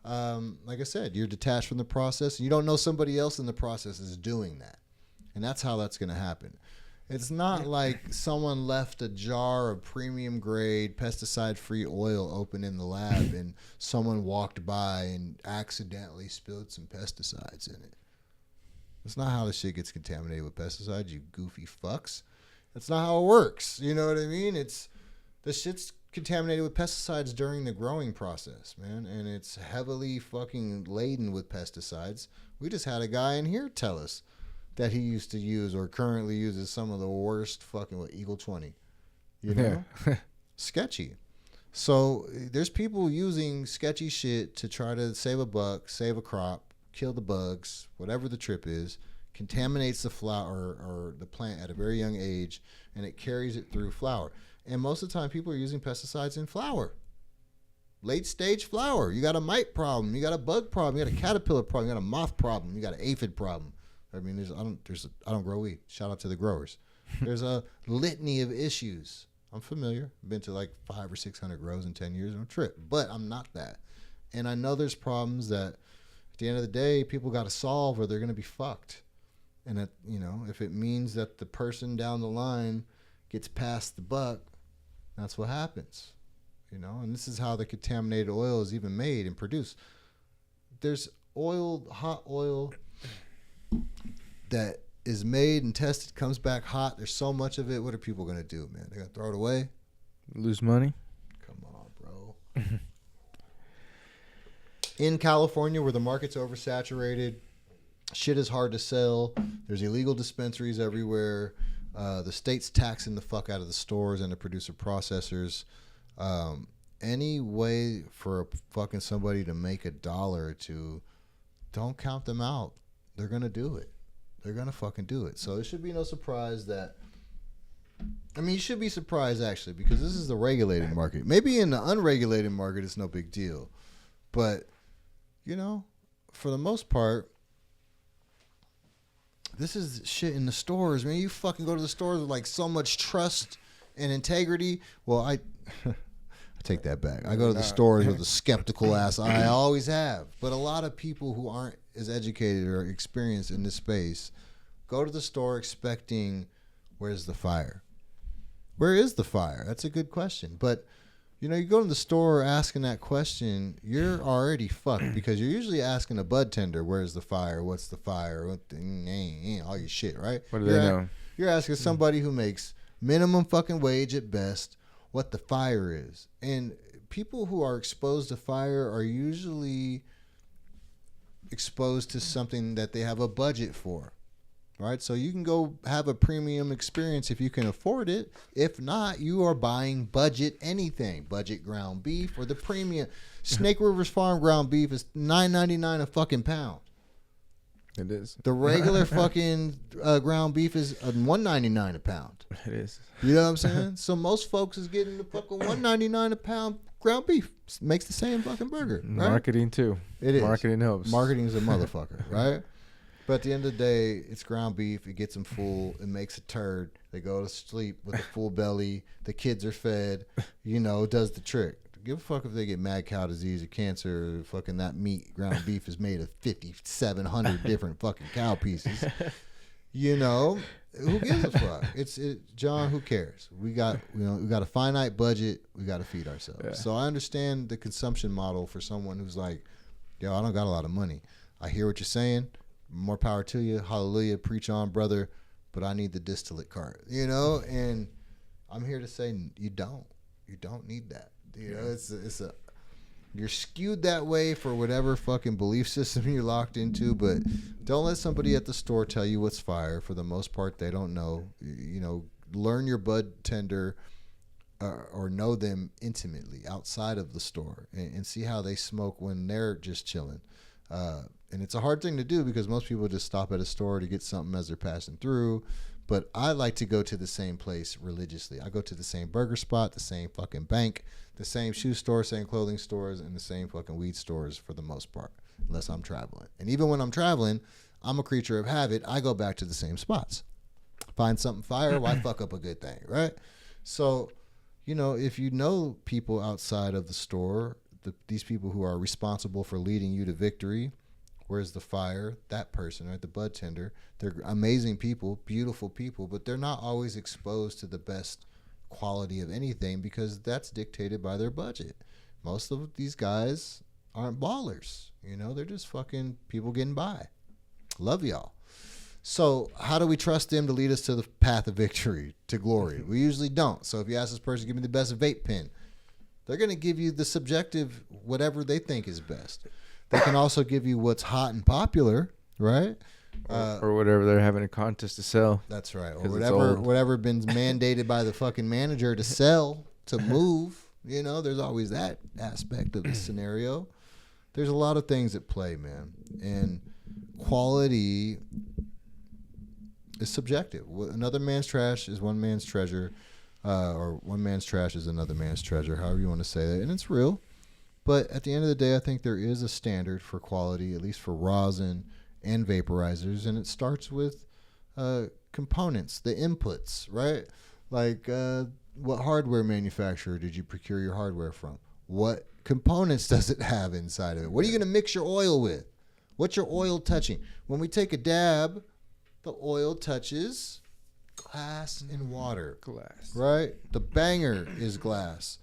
Like I said, you're detached from the process and you don't know somebody else in the process is doing that. And that's how that's going to happen. It's not like someone left a jar of premium grade pesticide-free oil open in the lab and someone walked by and accidentally spilled some pesticides in it. That's not how the shit gets contaminated with pesticides, you goofy fucks. That's not how it works. You know what I mean? The shit's contaminated with pesticides during the growing process, man, and it's heavily fucking laden with pesticides. We just had a guy in here tell us that he used to use or currently uses some of the worst fucking Eagle 20. You know? Yeah. Sketchy. So there's people using sketchy shit to try to save a buck, save a crop, kill the bugs, whatever the trip is, contaminates the flower or the plant at a very young age, and it carries it through flower. And most of the time people are using pesticides in flower. Late stage flower. You got a mite problem, you got a bug problem, you got a caterpillar problem, you got a moth problem, you got an aphid problem. I mean, I don't grow weed. Shout out to the growers. There's a litany of issues. I'm familiar. Been to like 500 or 600 grows in 10 years on a trip, but I'm not that. And I know there's problems that at the end of the day, people got to solve or they're going to be fucked. And that, you know, if it means that the person down the line gets past the buck, that's what happens. You know, and this is how the contaminated oil is even made and produced. There's oil, hot oil that is made and tested, comes back hot. There's so much of it. What are people going to do, man? They're going to throw it away? Lose money? Come on, bro. In California, where the market's oversaturated, shit is hard to sell. There's illegal dispensaries everywhere. The state's taxing the fuck out of the stores and the producer processors. Any way for fucking somebody to make $1 or $2, don't count them out. They're going to do it. They're going to fucking do it. So it should be no surprise that... I mean, you should be surprised, actually, because this is the regulated market. Maybe in the unregulated market, it's no big deal. But, you know, for the most part, this is shit in the stores, man. You fucking go to the stores with, like, so much trust and integrity. Well, I take that back. I go to the stores with a skeptical ass eye. I always have. But a lot of people who aren't as educated or experienced in this space go to the store expecting, where's the fire? Where is the fire? That's a good question. But, you know, you go to the store asking that question, you're already fucked because you're usually asking a bud tender, where's the fire? What's the fire? All your shit, right? What do they know? You're asking somebody who makes minimum fucking wage at best what the fire is. And people who are exposed to fire are usually exposed to something that they have a budget for, right? So you can go have a premium experience if you can afford it. If not, you are buying budget anything, budget ground beef or the premium. Snake River's Farm ground beef is $9.99 a fucking pound. It is. The regular fucking ground beef is $1.99 a pound. It is. You know what I'm saying? So most folks is getting the fucking $1.99 a pound ground beef. Makes the same fucking burger. Right? Marketing too. It is. Marketing helps. Marketing is a motherfucker, right? But at the end of the day, it's ground beef. It gets them full. It makes a turd. They go to sleep with a full belly. The kids are fed. Does the trick. Give a fuck if they get mad cow disease or cancer. Or fucking that meat, ground beef, is made of 5,700 different fucking cow pieces. Who gives a fuck? John. Who cares? We got a finite budget. We got to feed ourselves. Yeah. So I understand the consumption model for someone who's like, yo, I don't got a lot of money. I hear what you're saying. More power to you. Hallelujah. Preach on, brother. But I need the distillate cart, and I'm here to say you don't need that. You're skewed that way for whatever fucking belief system you're locked into, but don't let somebody at the store tell you what's fire. For the most part, they don't know. Learn your bud tender or know them intimately outside of the store and see how they smoke when they're just chilling. And it's a hard thing to do because most people just stop at a store to get something as they're passing through. But I like to go to the same place religiously. I go to the same burger spot, the same fucking bank, the same shoe store, same clothing stores, and the same fucking weed stores for the most part, unless I'm traveling. And even when I'm traveling, I'm a creature of habit. I go back to the same spots. Find something fire, why fuck up a good thing, right? So, if you know people outside of the store, these people who are responsible for leading you to victory, where's the fire? That person, right? The bud tender. They're amazing people, beautiful people, but they're not always exposed to the best quality of anything because that's dictated by their budget. Most of these guys aren't ballers. They're just fucking people getting by. Love y'all. So how do we trust them to lead us to the path of victory, to glory? We usually don't. So if you ask this person, give me the best vape pen, they're going to give you the subjective, whatever they think is best. They can also give you what's hot and popular, right? Or whatever they're having a contest to sell. That's right. Or whatever been mandated by the fucking manager to sell, to move. There's always that aspect of the scenario. There's a lot of things at play, man. And quality is subjective. Another man's trash is one man's treasure, or one man's trash is another man's treasure, however you want to say that. And it's real. But at the end of the day, I think there is a standard for quality, at least for rosin and vaporizers, and it starts with components, the inputs, right? Like what hardware manufacturer did you procure your hardware from? What components does it have inside of it? What are you going to mix your oil with? What's your oil touching? When we take a dab, the oil touches glass and water. Glass. Right? The banger is glass.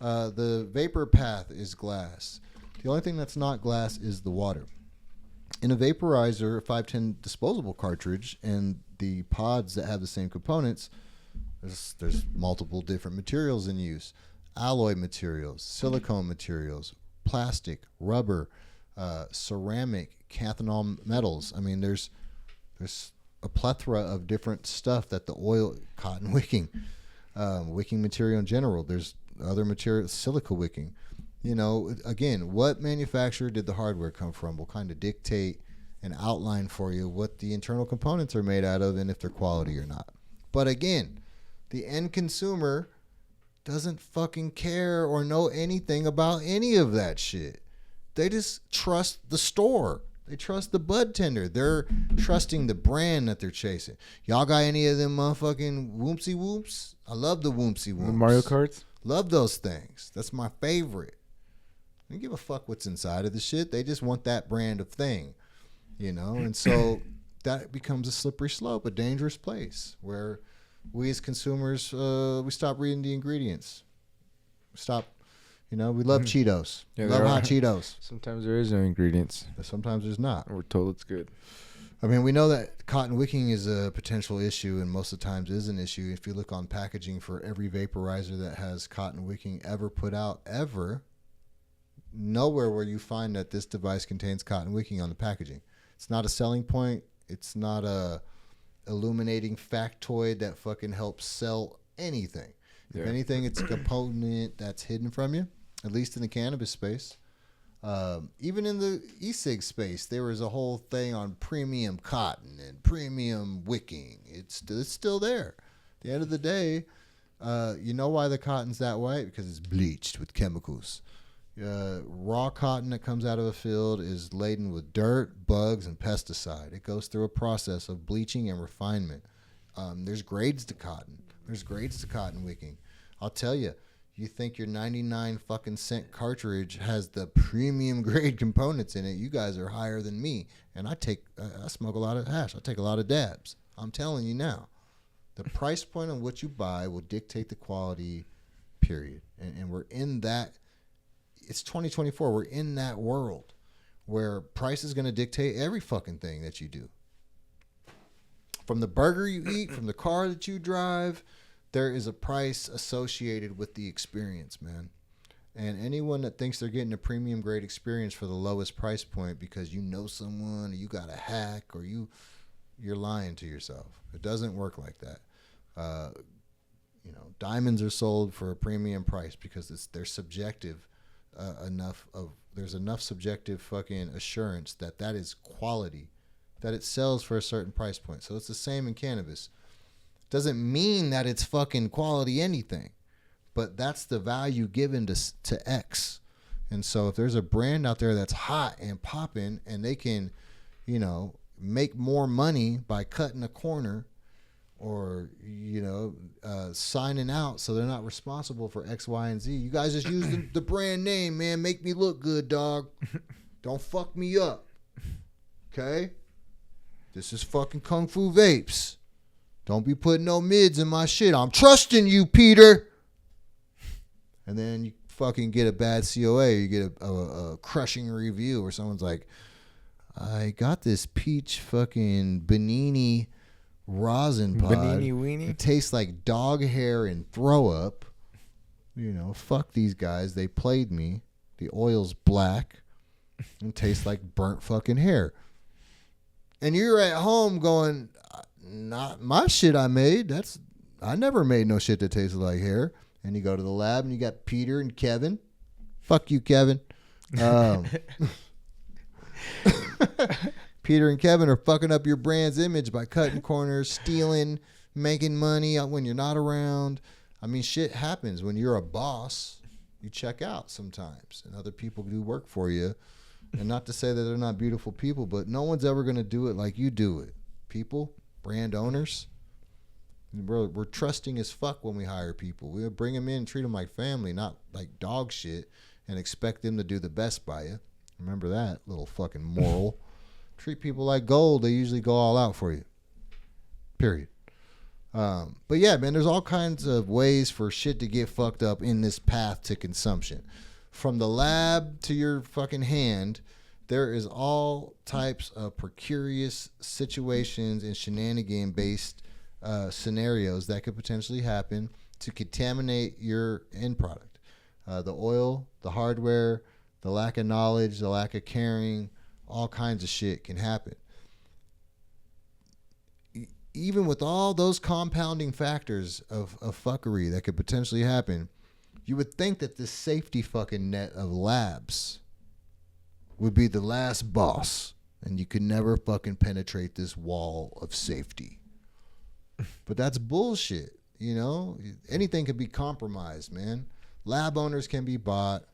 The vapor path is glass. The only thing that's not glass is the water. In a vaporizer, a 510 disposable cartridge, and the pods that have the same components, there's multiple different materials in use. Alloy materials, silicone materials, plastic, rubber, ceramic, cathinol metals. I mean, there's a plethora of different stuff that the oil, cotton wicking, wicking material in general. There's other materials, silica wicking. Again, what manufacturer did the hardware come from will kind of dictate and outline for you what the internal components are made out of and if they're quality or not. But again, the end consumer doesn't fucking care or know anything about any of that shit. They just trust the store. They trust the bud tender. They're trusting the brand that they're chasing. Y'all got any of them motherfucking Whoopsie Whoops? I love the Whoopsie Whoops. The Mario Karts? Love those things. That's my favorite. They don't give a fuck what's inside of the shit. They just want that brand of thing, And so that becomes a slippery slope, a dangerous place where we as consumers, we stop reading the ingredients. We love Cheetos. Yeah, love hot Cheetos. Sometimes there is no ingredients. But sometimes there's not. We're told it's good. I mean, we know that cotton wicking is a potential issue, and most of the times is an issue. If you look on packaging for every vaporizer that has cotton wicking ever put out, nowhere where you find that this device contains cotton wicking on the packaging. It's not a selling point. It's not a illuminating factoid that fucking helps sell anything. Yeah. If anything, it's a component that's hidden from you, at least in the cannabis space. Even in the e-cig space, there was a whole thing on premium cotton and premium wicking. It's still there. At the end of the day, you know why the cotton's that white? Because it's bleached with chemicals. Raw cotton that comes out of a field is laden with dirt, bugs, and pesticide. It goes through a process of bleaching and refinement. There's grades to cotton. There's grades to cotton wicking. I'll tell you, you think your 99 fucking cent cartridge has the premium grade components in it, you guys are higher than me. And I smoke a lot of hash. I take a lot of dabs. I'm telling you now. The price point on what you buy will dictate the quality, period. And we're in that. It's 2024. We're in that world where price is going to dictate every fucking thing that you do. From the burger you eat, from the car that you drive, there is a price associated with the experience, man. And anyone that thinks they're getting a premium grade experience for the lowest price point because you know someone or you got a hack or you're lying to yourself. It doesn't work like that. Diamonds are sold for a premium price because they're subjective there's enough subjective fucking assurance that is quality, that it sells for a certain price point. So it's the same in cannabis. Doesn't mean that it's fucking quality anything, but that's the value given to X. And so if there's a brand out there that's hot and popping and they can, make more money by cutting a corner or, signing out so they're not responsible for X, Y, and Z. You guys just use the brand name, man. Make me look good, dog. Don't fuck me up. Okay? This is fucking Kung Fu Vapes. Don't be putting no mids in my shit. I'm trusting you, Peter. And then you fucking get a bad COA. You get a crushing review where someone's like, I got this peach fucking Benini rosin pod. Benini weenie? It tastes like dog hair and throw up. Fuck these guys. They played me. The oil's black and tastes like burnt fucking hair. And you're at home going, not my shit I made. I never made no shit that tasted like hair. And you go to the lab and you got Peter and Kevin. Fuck you, Kevin. Peter and Kevin are fucking up your brand's image by cutting corners, stealing, making money when you're not around. I mean, shit happens. When you're a boss, you check out sometimes. And other people do work for you. And not to say that they're not beautiful people, but no one's ever going to do it like you do it. People, brand owners, we're trusting as fuck when we hire people. We'll bring them in, treat them like family, not like dog shit, and expect them to do the best by you. Remember that little fucking moral. Treat people like gold. They usually go all out for you. Period. But yeah, man, there's all kinds of ways for shit to get fucked up in this path to consumption. From the lab to your fucking hand, there is all types of precarious situations and shenanigan-based scenarios that could potentially happen to contaminate your end product. The oil, the hardware, the lack of knowledge, the lack of caring, all kinds of shit can happen. Even with all those compounding factors of fuckery that could potentially happen, you would think that this safety fucking net of labs would be the last boss, and you could never fucking penetrate this wall of safety. But that's bullshit, Anything can be compromised, man. Lab owners can be bought.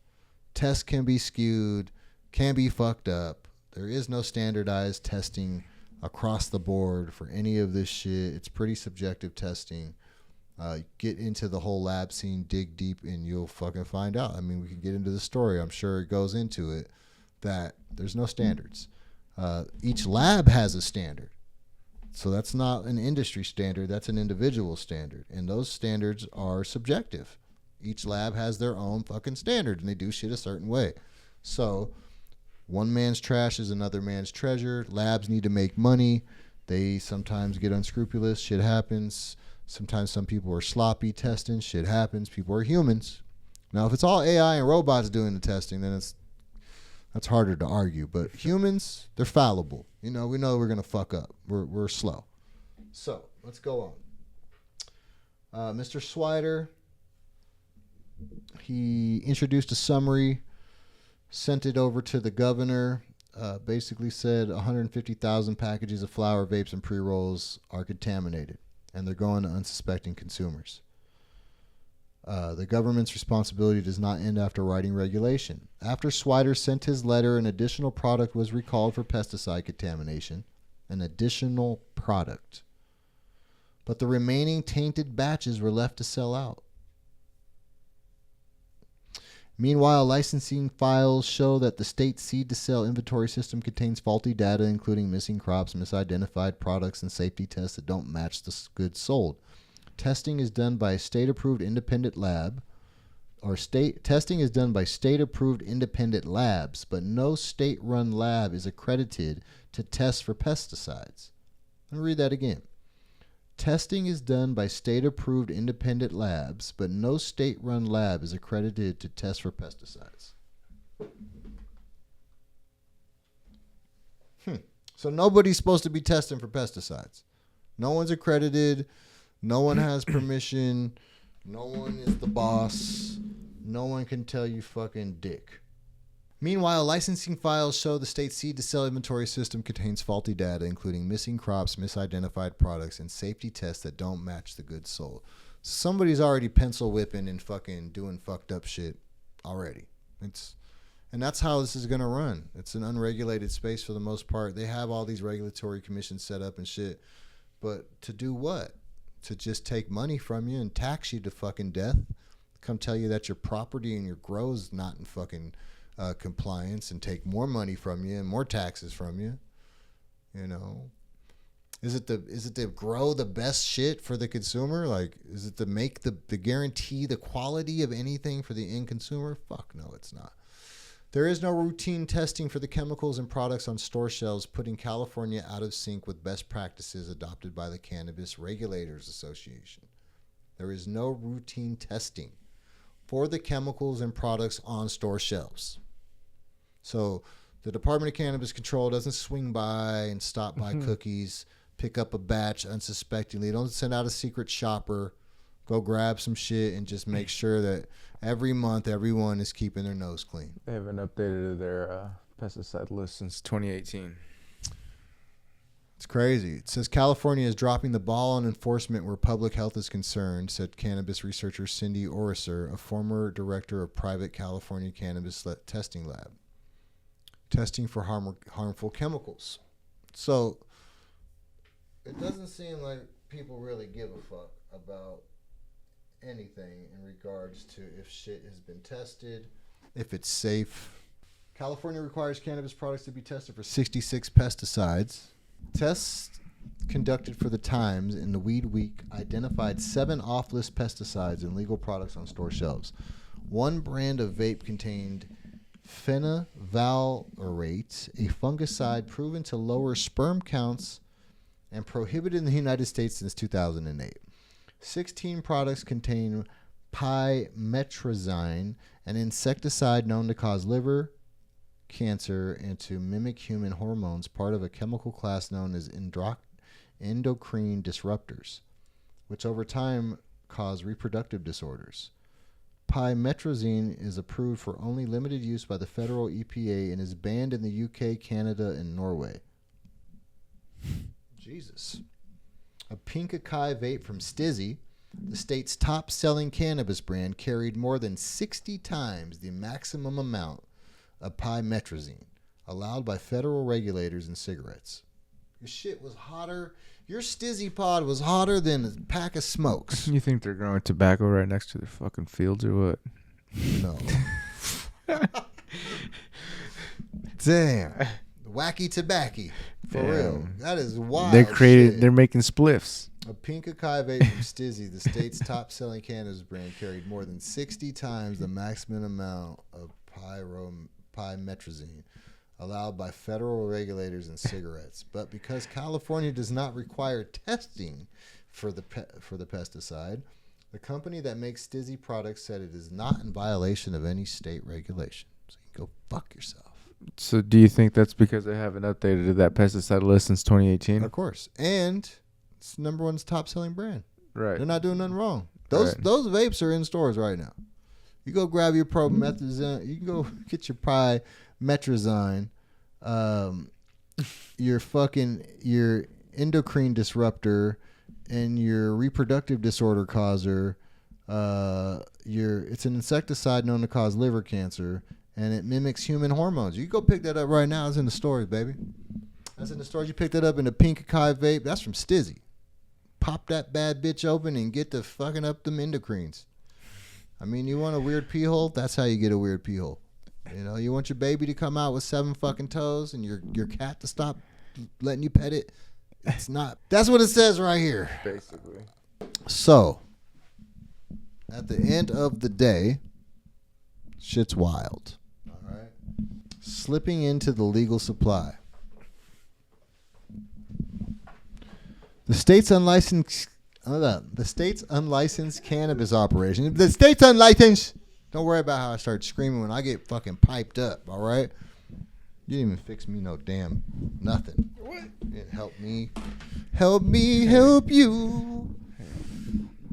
Tests can be skewed. Can be fucked up. There is no standardized testing across the board for any of this shit. It's pretty subjective testing. Get into the whole lab scene, dig deep, and you'll fucking find out. I mean, we can get into the story. I'm sure it goes into it that there's no standards. Each lab has a standard. So that's not an industry standard. That's an individual standard. And those standards are subjective. Each lab has their own fucking standard, and they do shit a certain way. So one man's trash is another man's treasure. Labs need to make money. They sometimes get unscrupulous. Shit happens. Sometimes some people are sloppy testing. Shit happens. People are humans. Now, if it's all AI and robots doing the testing, then that's harder to argue. But humans, they're fallible. We know we're going to fuck up. We're slow. So, let's go on. Mr. Swider, he introduced a summary sent it over to the governor. Basically said 150,000 packages of flower, vapes, and pre-rolls are contaminated, and they're going to unsuspecting consumers. The government's responsibility does not end after writing regulation. After Swider sent his letter, an additional product was recalled for pesticide contamination. An additional product. But the remaining tainted batches were left to sell out. Meanwhile, licensing files show that the state seed-to-sale inventory system contains faulty data, including missing crops, misidentified products, and safety tests that don't match the goods sold. Testing is done by a state-approved independent lab, testing is done by state-approved independent labs, but no state-run lab is accredited to test for pesticides. Let me read that again. Testing is done by state-approved independent labs, but no state-run lab is accredited to test for pesticides. So nobody's supposed to be testing for pesticides. No one's accredited. No one has permission. No one is the boss. No one can tell you fucking dick. Meanwhile, licensing files show the state's seed-to-sale inventory system contains faulty data, including missing crops, misidentified products, and safety tests that don't match the goods sold. Somebody's already pencil whipping and fucking doing fucked up shit already. And that's how this is going to run. It's an unregulated space for the most part. They have all these regulatory commissions set up and shit. But to do what? To just take money from you and tax you to fucking death? Come tell you that your property and your grow is not in fucking compliance and take more money from you and more taxes from you. You know, is it to grow the best shit for the consumer? Like, is it to make the guarantee the quality of anything for the end consumer? Fuck no, it's not. There is no routine testing for the chemicals and products on store shelves, putting California out of sync with best practices adopted by the Cannabis Regulators Association. There is no routine testing for the chemicals and products on store shelves. So the Department of Cannabis Control doesn't swing by and stop by cookies, pick up a batch unsuspectingly. Don't send out a secret shopper, go grab some shit, and just make sure that every month everyone is keeping their nose clean. They haven't updated their pesticide list since 2018. It's crazy. It says California is dropping the ball on enforcement where public health is concerned, said cannabis researcher Cindy Oriser, a former director of private California cannabis testing lab, testing for harmful chemicals. So it doesn't seem like people really give a fuck about anything in regards to if shit has been tested, if it's safe. California requires cannabis products to be tested for 66 pesticides. Tests conducted for the Times in the Weed Week identified 7 off-list pesticides in legal products on store shelves. One brand of vape contained phenovalerate, a fungicide proven to lower sperm counts and prohibited in the United States since 2008. 16 products contain pymetrazine, an insecticide known to cause liver cancer and to mimic human hormones, part of a chemical class known as endocrine disruptors, which over time cause reproductive disorders. Pymetrazine is approved for only limited use by the federal EPA and is banned in the UK, Canada, and Norway. Jesus. A pink Acai vape from Stizzy, the state's top-selling cannabis brand, carried more than 60 times the maximum amount of pymetrazine allowed by federal regulators in cigarettes. Your shit was hotter. Your Stizzy pod was hotter than a pack of smokes. You think they're growing tobacco right next to their fucking fields or what? No. Damn. Wacky tobacco. For real. That is wild. They're making spliffs. A pink Acai vape from Stizzy, the state's top-selling cannabis brand, carried more than 60 times the maximum amount of pymetrazine allowed by federal regulators in cigarettes. But because California does not require testing for the pesticide, the company that makes Stizzy products said it is not in violation of any state regulation. So you can go fuck yourself. So do you think that's because they haven't updated that pesticide list since 2018? Of course. And it's number one's top selling brand. Right. They're not doing nothing wrong. Those vapes are in stores right now. You go grab your promethazine. You can go get your metrazine. Your endocrine disruptor and your reproductive disorder causer. It's an insecticide known to cause liver cancer, and it mimics human hormones. You can go pick that up right now. It's in the stores, baby. That's in the stores. You pick that up in a pink Kai vape. That's from Stizzy. Pop that bad bitch open and get to fucking up them endocrines. I mean, you want a weird pee hole? That's how you get a weird pee hole. You know, you want your baby to come out with 7 fucking toes and your cat to stop letting you pet it? It's not. That's what it says right here. Basically. So, at the end of the day, shit's wild. All right. Slipping into the legal supply. The state's unlicensed cannabis operation. The state's unlicensed. Don't worry about how I start screaming when I get fucking piped up, all right? You didn't even fix me no damn nothing. What? You didn't help me. Help me help you.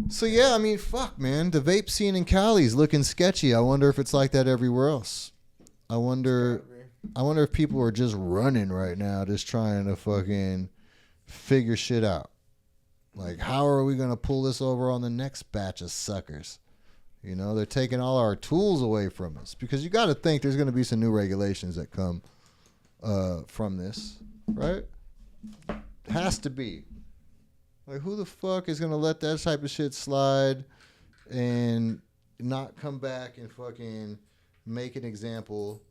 So, yeah, I mean, fuck, man. The vape scene in Cali is looking sketchy. I wonder if it's like that everywhere else. I wonder if people are just running right now, just trying to fucking figure shit out. Like, how are we going to pull this over on the next batch of suckers? You know, they're taking all our tools away from us. Because you got to think there's going to be some new regulations that come from this, right? Has to be. Like, who the fuck is going to let that type of shit slide and not come back and fucking make an example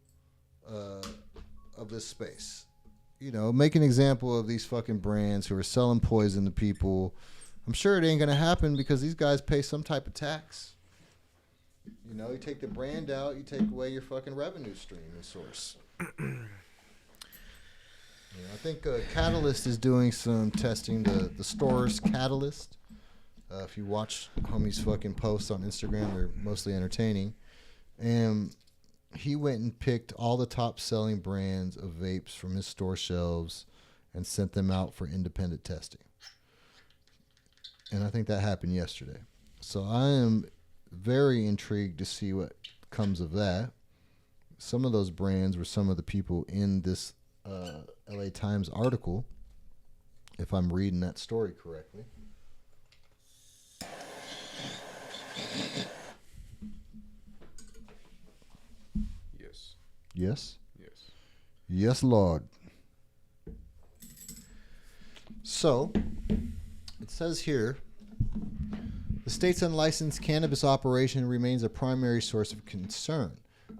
of this space? You know, make an example of these fucking brands who are selling poison to people. I'm sure it ain't going to happen because these guys pay some type of tax. You know, you take the brand out, you take away your fucking revenue stream and source. You know, I think Catalyst is doing some testing, the store's Catalyst. If you watch homie's fucking posts on Instagram, they're mostly entertaining. And he went and picked all the top selling brands of vapes from his store shelves and sent them out for independent testing. And I think that happened yesterday. So I am very intrigued to see what comes of that. Some of those brands were some of the people in this LA Times article, if I'm reading that story correctly. Yes? Yes. Yes, Lord. So, it says here, the state's unlicensed cannabis operation remains a primary source of concern.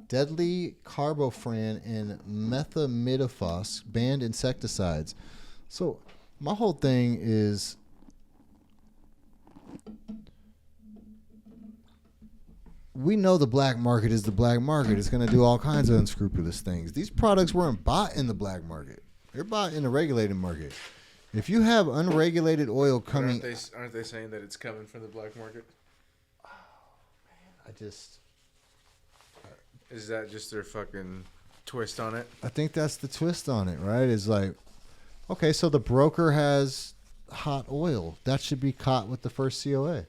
Deadly carbofran and methamidophos banned insecticides. So, my whole thing is, we know the black market is the black market. It's going to do all kinds of unscrupulous things. These products weren't bought in the black market. They're bought in the regulated market. If you have unregulated oil coming... Aren't they saying that it's coming from the black market? Oh, man. Is that just their fucking twist on it? I think that's the twist on it, right? It's like, okay, so the broker has hot oil. That should be caught with the first COA.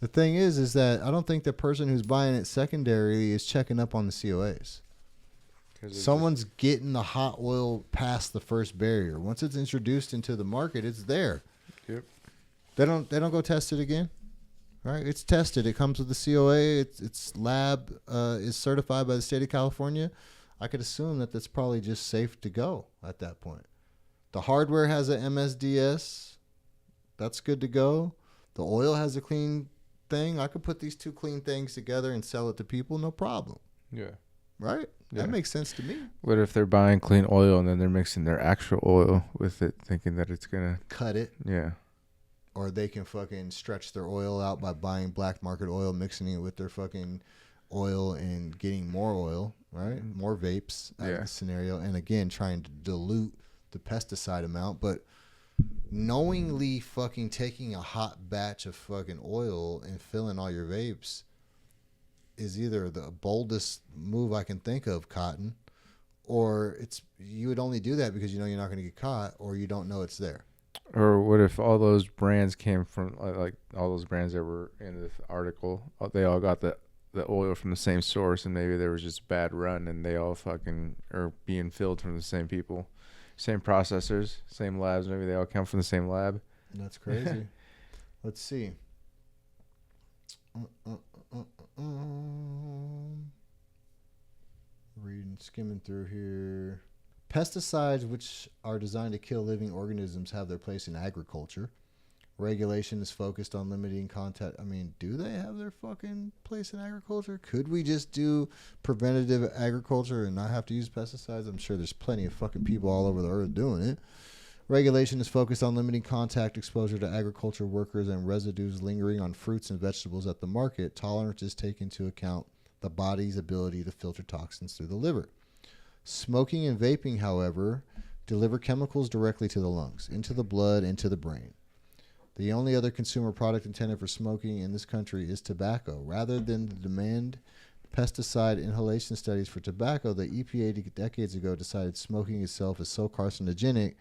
The thing is that I don't think the person who's buying it secondary is checking up on the COAs. Someone's getting the hot oil past the first barrier. Once it's introduced into the market, it's there. Yep. They don't go test it again, right? It's tested. It comes with the COA. Its lab is certified by the state of California. I could assume that that's probably just safe to go at that point. The hardware has a MSDS. That's good to go. The oil has a clean thing. I could put these two clean things together and sell it to people, no problem. Yeah. Right? Yeah. That makes sense to me. What if they're buying clean oil and then they're mixing their actual oil with it, thinking that it's gonna cut it? Yeah. Or they can fucking stretch their oil out by buying black market oil, mixing it with their fucking oil and getting more oil, right? More vapes out of the scenario. And again, trying to dilute the pesticide amount, but knowingly fucking taking a hot batch of fucking oil and filling all your vapes is either the boldest move I can think of, Cotton, or you would only do that because you know you're not going to get caught, or you don't know it's there. Or what if all those brands came from, like all those brands that were in this article, they all got the the oil from the same source, and maybe there was just a bad run, and they all fucking are being filled from the same people, same processors, same labs. Maybe they all come from the same lab. That's crazy. Let's see. Reading, skimming through here. Pesticides, which are designed to kill living organisms, have their place in agriculture. Regulation is focused on limiting contact. I mean, do they have their fucking place in agriculture? Could we just do preventative agriculture and not have to use pesticides? I'm sure there's plenty of fucking people all over the earth doing it. Regulation is focused on limiting contact exposure to agriculture workers and residues lingering on fruits and vegetables at the market. Tolerances take into account the body's ability to filter toxins through the liver. Smoking and vaping, however, deliver chemicals directly to the lungs, into the blood, into the brain. The only other consumer product intended for smoking in this country is tobacco. Rather than the demand pesticide inhalation studies for tobacco, the EPA decades ago decided smoking itself is so carcinogenic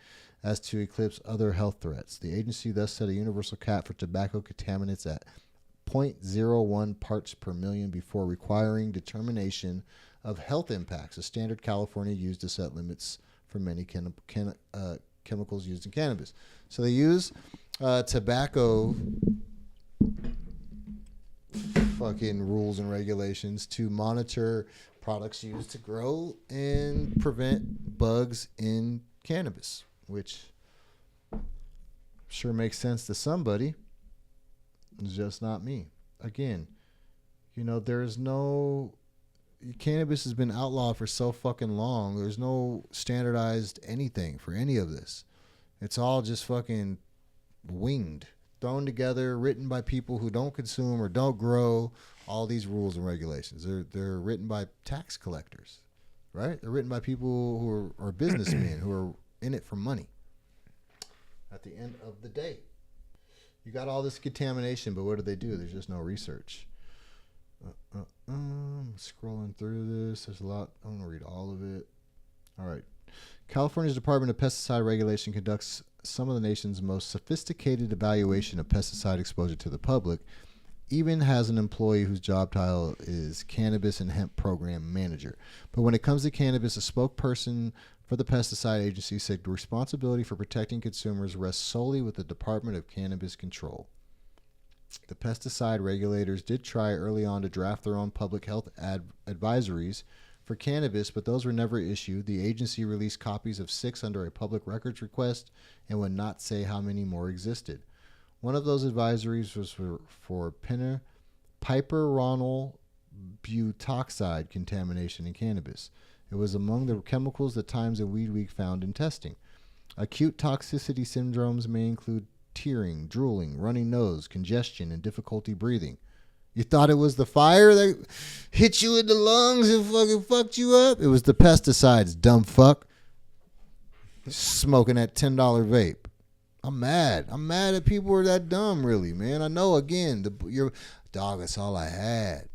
as to eclipse other health threats. The agency thus set a universal cap for tobacco contaminants at 0.01 parts per million before requiring determination of health impacts, a standard California used to set limits for many chemicals used in cannabis. So they use tobacco fucking rules and regulations to monitor products used to grow and prevent bugs in cannabis, which sure makes sense to somebody. It's just not me. Again, you know, there's no... Cannabis has been outlawed for so fucking long. There's no standardized anything for any of this. It's all just fucking winged, thrown together, written by people who don't consume or don't grow. All these rules and regulations. They're written by tax collectors, right? They're written by people who are businessmen who are in it for money. At the end of the day, you got all this contamination, but what do? There's just no research. Scrolling through this, there's a lot. I'm going to read all of it. All right. California's Department of Pesticide Regulation conducts some of the nation's most sophisticated evaluation of pesticide exposure to the public, even has an employee whose job title is Cannabis and Hemp Program Manager. But when it comes to cannabis, a spokesperson for the pesticide agency said the responsibility for protecting consumers rests solely with the Department of Cannabis Control. The pesticide regulators did try early on to draft their own public health advisories for cannabis, but those were never issued. The agency released copies of 6 under a public records request and would not say how many more existed. One of those advisories was for piperonal butoxide contamination in cannabis. It was among the chemicals that Times and Weed Week found in testing. Acute toxicity syndromes may include tearing, drooling, runny nose, congestion, and difficulty breathing. You thought it was the fire that hit you in the lungs and fucking fucked you up? It was the pesticides, dumb fuck. Smoking that $10 vape. I'm mad. I'm mad at people who are that dumb, really, man. I know, again, your dog, that's all I had.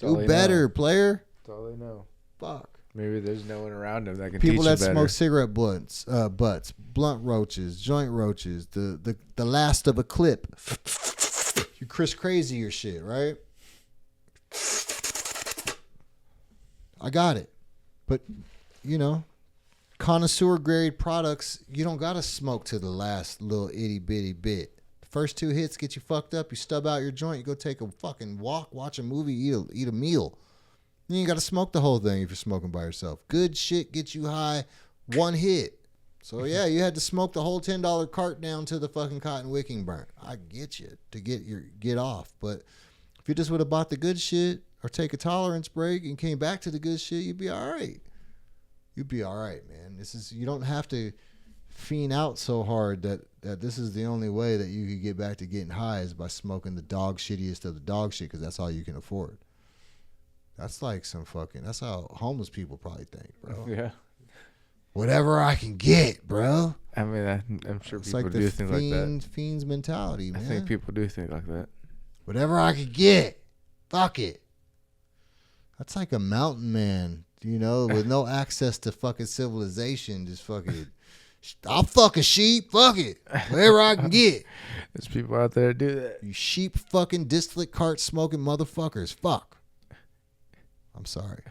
Do better, player. That's all they know. Fuck. Maybe there's no one around them that can people teach that you better. Smoke cigarette butts, blunt roaches, joint roaches, the last of a clip. You Chris Crazy your shit, right? I got it. But, you know, connoisseur grade products, you don't got to smoke to the last little itty bitty bit. First 2 hits get you fucked up. You stub out your joint. You go take a fucking walk, watch a movie, eat a meal. You ain't got to smoke the whole thing if you're smoking by yourself. Good shit gets you high, 1 hit. So, yeah, you had to smoke the whole $10 cart down to the fucking cotton wicking burnt. I get you to get off. But if you just would have bought the good shit or take a tolerance break and came back to the good shit, you'd be all right. You'd be all right, man. You don't have to fiend out so hard that this is the only way that you could get back to getting high is by smoking the dog shittiest of the dog shit because that's all you can afford. That's like that's how homeless people probably think, bro. Yeah. Whatever I can get, bro. I mean, I'm sure it's people like do think like that. Fiend's mentality, man. I think people do think like that. Whatever I can get. Fuck it. That's like a mountain man, you know, with no access to fucking civilization, just fucking I'll fuck a sheep. Fuck it. Whatever I can get. There's people out there that do that. You sheep fucking distillate cart smoking motherfuckers. Fuck. I'm sorry.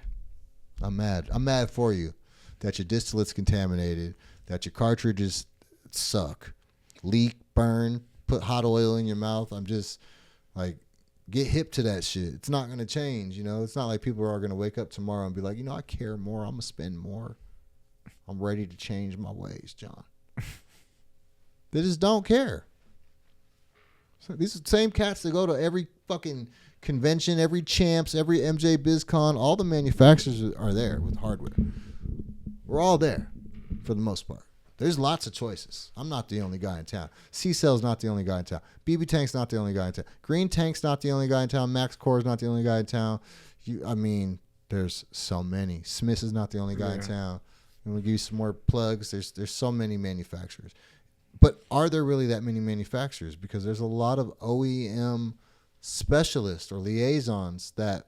I'm mad. I'm mad for you that your distillate's contaminated, that your cartridges suck, leak, burn, put hot oil in your mouth. I'm just like, get hip to that shit. It's not going to change, you know? It's not like people are going to wake up tomorrow and be like, you know, I care more. I'm going to spend more. I'm ready to change my ways, John. They just don't care. So these are the same cats that go to every fucking convention, every Champs, every MJ BizCon. All the manufacturers are there with hardware. We're all there for the most part. There's lots of choices. I'm not the only guy in town. C-Cell's not the only guy in town. BB Tank's not the only guy in town. Green Tank's not the only guy in town. Max Core's not the only guy in town. There's so many. Smith's is not the only guy in town. And we'll give you some more plugs. There's so many manufacturers. But are there really that many manufacturers? Because there's a lot of OEM specialists or liaisons that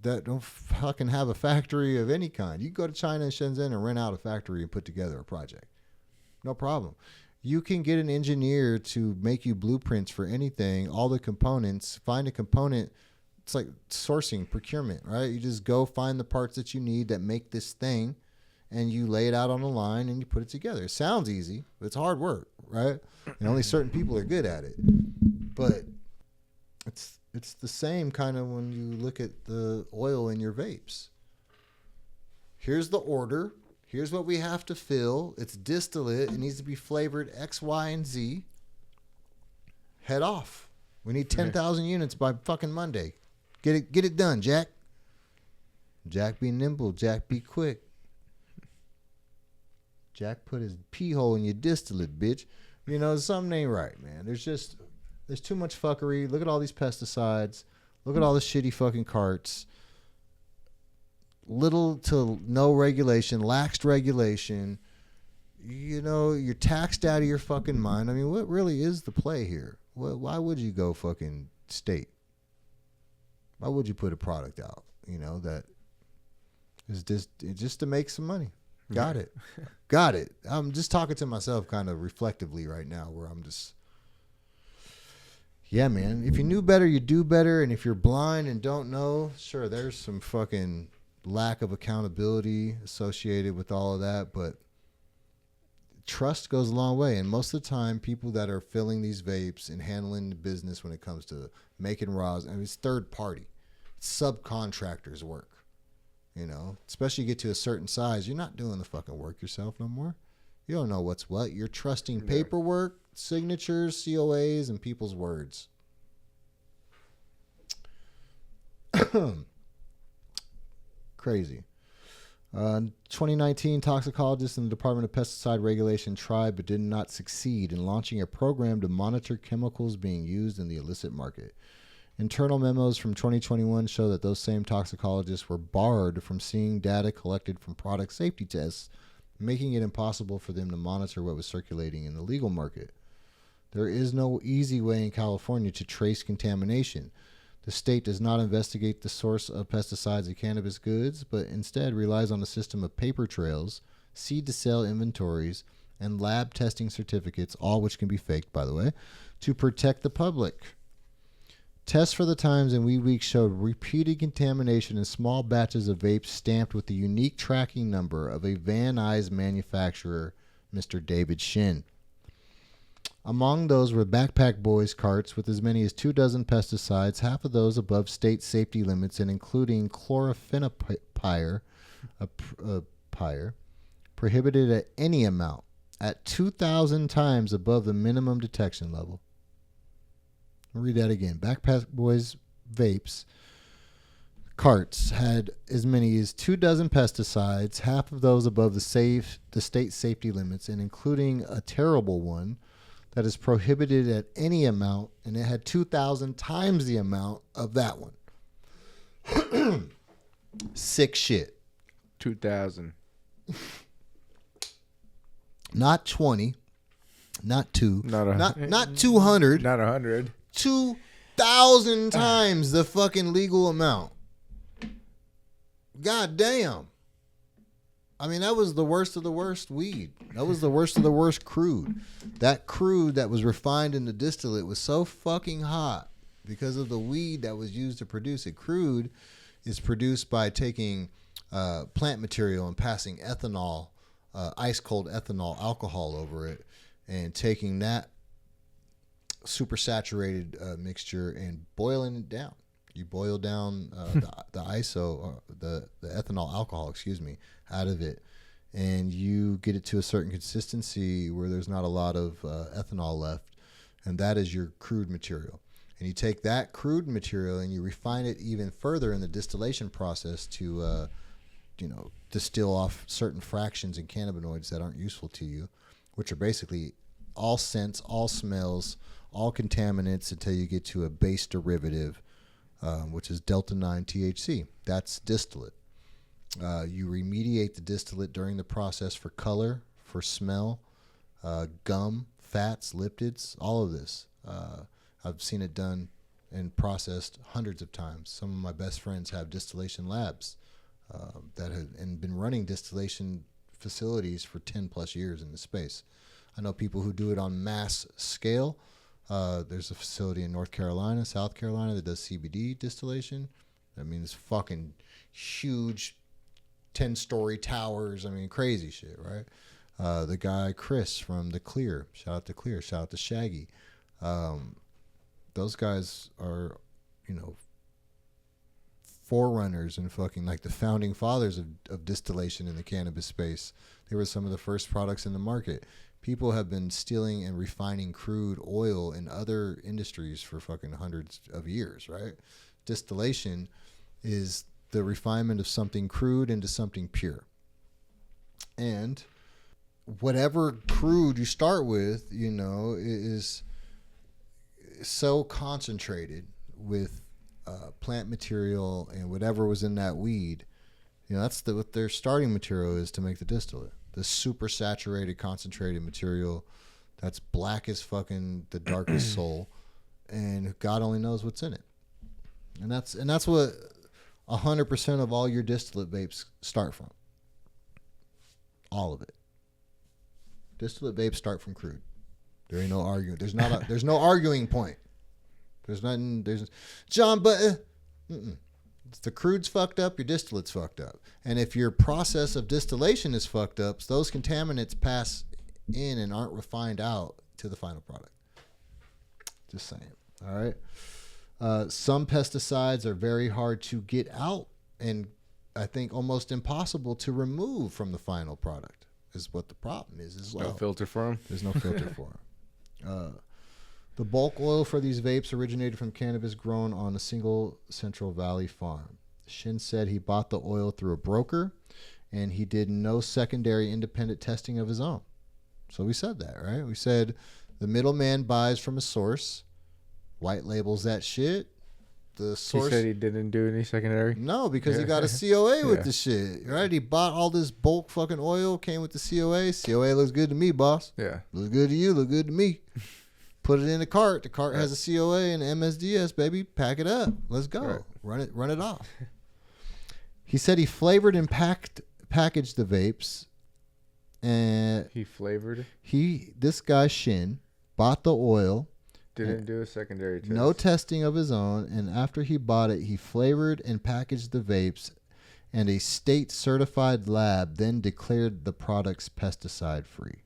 don't fucking have a factory of any kind. You can go to China and Shenzhen and rent out a factory and put together a project. No problem. You can get an engineer to make you blueprints for anything, all the components, find a component. It's like sourcing, procurement, right? You just go find the parts that you need that make this thing, and you lay it out on the line and you put it together. It sounds easy, but it's hard work, right? And only certain people are good at it. But it's the same kind of when you look at the oil in your vapes. Here's the order. Here's what we have to fill. It's distillate. It needs to be flavored X, Y, and Z. Head off. We need 10,000 units by fucking Monday. Get it done, Jack. Jack be nimble. Jack be quick. Jack put his pee hole in your distillate, bitch. You know, something ain't right, man. There's too much fuckery. Look at all these pesticides. Look at all the shitty fucking carts. Little to no regulation, laxed regulation. You know, you're taxed out of your fucking mind. I mean, what really is the play here? Why would you go fucking state? Why would you put a product out, you know, that is just to make some money? Got it. Got it. I'm just talking to myself kind of reflectively right now where I'm just, yeah, man. If you knew better, you do better. And if you're blind and don't know, sure, there's some fucking lack of accountability associated with all of that. But trust goes a long way. And most of the time, people that are filling these vapes and handling the business when it comes to making raws, I mean, it's third party. It's subcontractors work. You know, especially you get to a certain size, you're not doing the fucking work yourself no more. You don't know what's what. You're trusting paperwork, signatures, COAs, and people's words. Crazy. 2019, toxicologists in the Department of Pesticide Regulation tried but did not succeed in launching a program to monitor chemicals being used in the illicit market. Internal memos from 2021 show that those same toxicologists were barred from seeing data collected from product safety tests, making it impossible for them to monitor what was circulating in the legal market. There is no easy way in California to trace contamination. The state does not investigate the source of pesticides in cannabis goods, but instead relies on a system of paper trails, seed-to-sale inventories, and lab testing certificates, all which can be faked, by the way, to protect the public. Tests for the Times and Week showed repeated contamination in small batches of vapes stamped with the unique tracking number of a Van Nuys manufacturer, Mr. David Shin. Among those were Backpack Boys carts with as many as 24 pesticides, half of those above state safety limits, and including chlorophenopyre, prohibited at any amount, at 2,000 times above the minimum detection level. I'll read that again. Backpack Boys vapes carts had as many as 24 pesticides, half of those above the state safety limits, and including a terrible one that is prohibited at any amount, and it had 2,000 times the amount of that one. Sick shit. 2,000. Not 20. Not 2. Not 200. Not 100. 2,000 times the fucking legal amount. God damn. I mean, that was the worst of the worst weed. That was the worst of the worst crude. That crude that was refined in the distillate was so fucking hot because of the weed that was used to produce it. Crude is produced by taking plant material and passing ethanol, ice cold ethanol alcohol over it, and taking that super saturated mixture and boiling it down. You boil down the ethanol alcohol, out of it, and you get it to a certain consistency where there's not a lot of ethanol left, and that is your crude material. And you take that crude material and you refine it even further in the distillation process to, distill off certain fractions in cannabinoids that aren't useful to you, which are basically all scents, all smells, all contaminants until you get to a base derivative, which is delta-9 THC. That's distillate. You remediate the distillate during the process for color, for smell, gum, fats, lipids, all of this. I've seen it done and processed hundreds of times. Some of my best friends have distillation labs that have been running distillation facilities for 10 plus years in the space. I know people who do it on mass scale. There's a facility in North Carolina, South Carolina that does CBD distillation. I mean, it's fucking huge 10-story towers. I mean, crazy shit, right? The guy, Chris from The Clear. Shout out to Clear. Shout out to Shaggy. Those guys are, forerunners and fucking like the founding fathers of distillation in the cannabis space. They were some of the first products in the market. People have been stealing and refining crude oil in other industries for fucking hundreds of years, right? Distillation is the refinement of something crude into something pure. And whatever crude you start with, is so concentrated with plant material and whatever was in that weed. That's what their starting material is to make the distillate. The super saturated, concentrated material that's black as fucking the darkest soul, and God only knows what's in it. And that's what 100% of all your distillate vapes start from. All of it. Distillate vapes start from crude. There ain't no arguing. There's no arguing point. There's nothing. John, but if the crude's fucked up, your distillate's fucked up. And if your process of distillation is fucked up, so those contaminants pass in and aren't refined out to the final product. Just saying. All right. Some pesticides are very hard to get out, and I think almost impossible to remove from the final product. Is what the problem is as well. No filter for them. There's no filter for them. The bulk oil for these vapes originated from cannabis grown on a single Central Valley farm. Shin said he bought the oil through a broker, and he did no secondary independent testing of his own. So we said that, right? We said the middleman buys from a source, white labels that shit. The source. He said he didn't do any secondary? No, because he got a COA with the shit, right? He bought all this bulk fucking oil, came with the COA. COA looks good to me, boss. Yeah. Looks good to you, look good to me. Put it in the cart. The cart has a COA and MSDS, baby. Pack it up. Let's go. Right. Run it off. He said he flavored and packaged the vapes. And he flavored? This guy, Shin, bought the oil. Didn't do a secondary test. No testing of his own. And after he bought it, he flavored and packaged the vapes. And a state-certified lab then declared the products pesticide-free.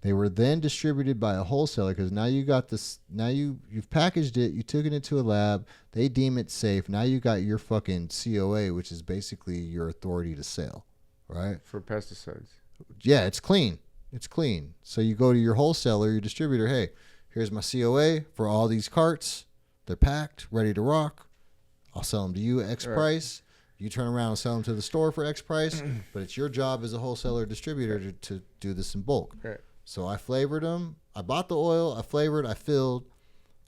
They were then distributed by a wholesaler because now you got this. Now you've packaged it. You took it into a lab. They deem it safe. Now you got your fucking COA, which is basically your authority to sell, right? For pesticides. Yeah, it's clean. It's clean. So you go to your wholesaler, your distributor. Hey, here's my COA for all these carts. They're packed, ready to rock. I'll sell them to you at X price. You turn around and sell them to the store for X price. But it's your job as a wholesaler distributor to do this in bulk. Right. So I flavored them. I bought the oil. I flavored. I filled.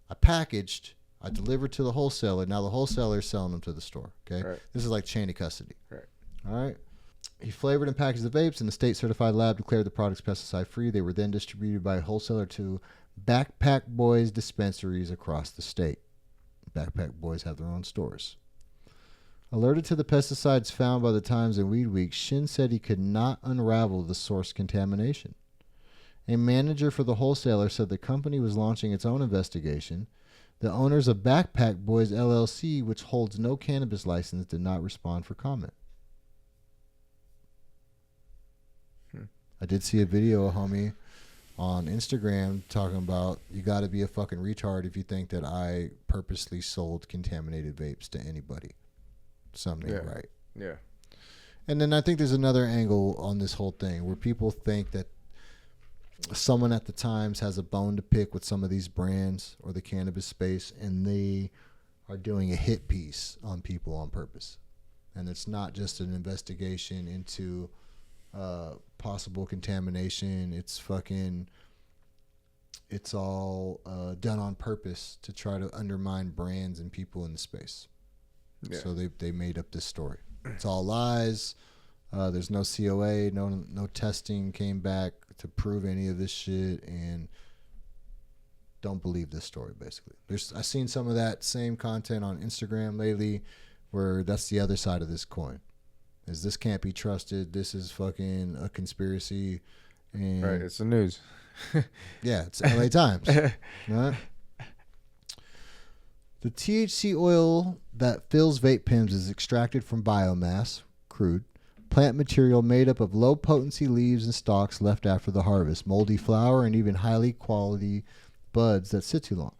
I packaged. I delivered to the wholesaler. Now the wholesaler is selling them to the store. Okay. Right. This is like chain of custody. Right. All right. He flavored and packaged the vapes, and the state-certified lab declared the products pesticide-free. They were then distributed by a wholesaler to Backpack Boys dispensaries across the state. Backpack Boys have their own stores. Alerted to the pesticides found by the Times and Weed Week, Shin said he could not unravel the source contamination. A manager for the wholesaler said the company was launching its own investigation. The owners of Backpack Boys LLC, which holds no cannabis license, did not respond for comment. I did see a video, homie, on Instagram talking about you got to be a fucking retard if you think that I purposely sold contaminated vapes to anybody. Something ain't right. Yeah. And then I think there's another angle on this whole thing where people think that someone at the Times has a bone to pick with some of these brands or the cannabis space, and they are doing a hit piece on people on purpose. And it's not just an investigation into possible contamination. It's all done on purpose to try to undermine brands and people in the space. Yeah. So they made up this story. It's all lies. There's no COA, no testing came back to prove any of this shit, and don't believe this story. Basically, I've seen some of that same content on Instagram lately, where that's the other side of this coin. Is this can't be trusted? This is fucking a conspiracy. And right, it's the news. Yeah, it's LA Times. Right? The THC oil that fills vape pens is extracted from biomass, crude, plant material made up of low-potency leaves and stalks left after the harvest, moldy flower, and even highly quality buds that sit too long.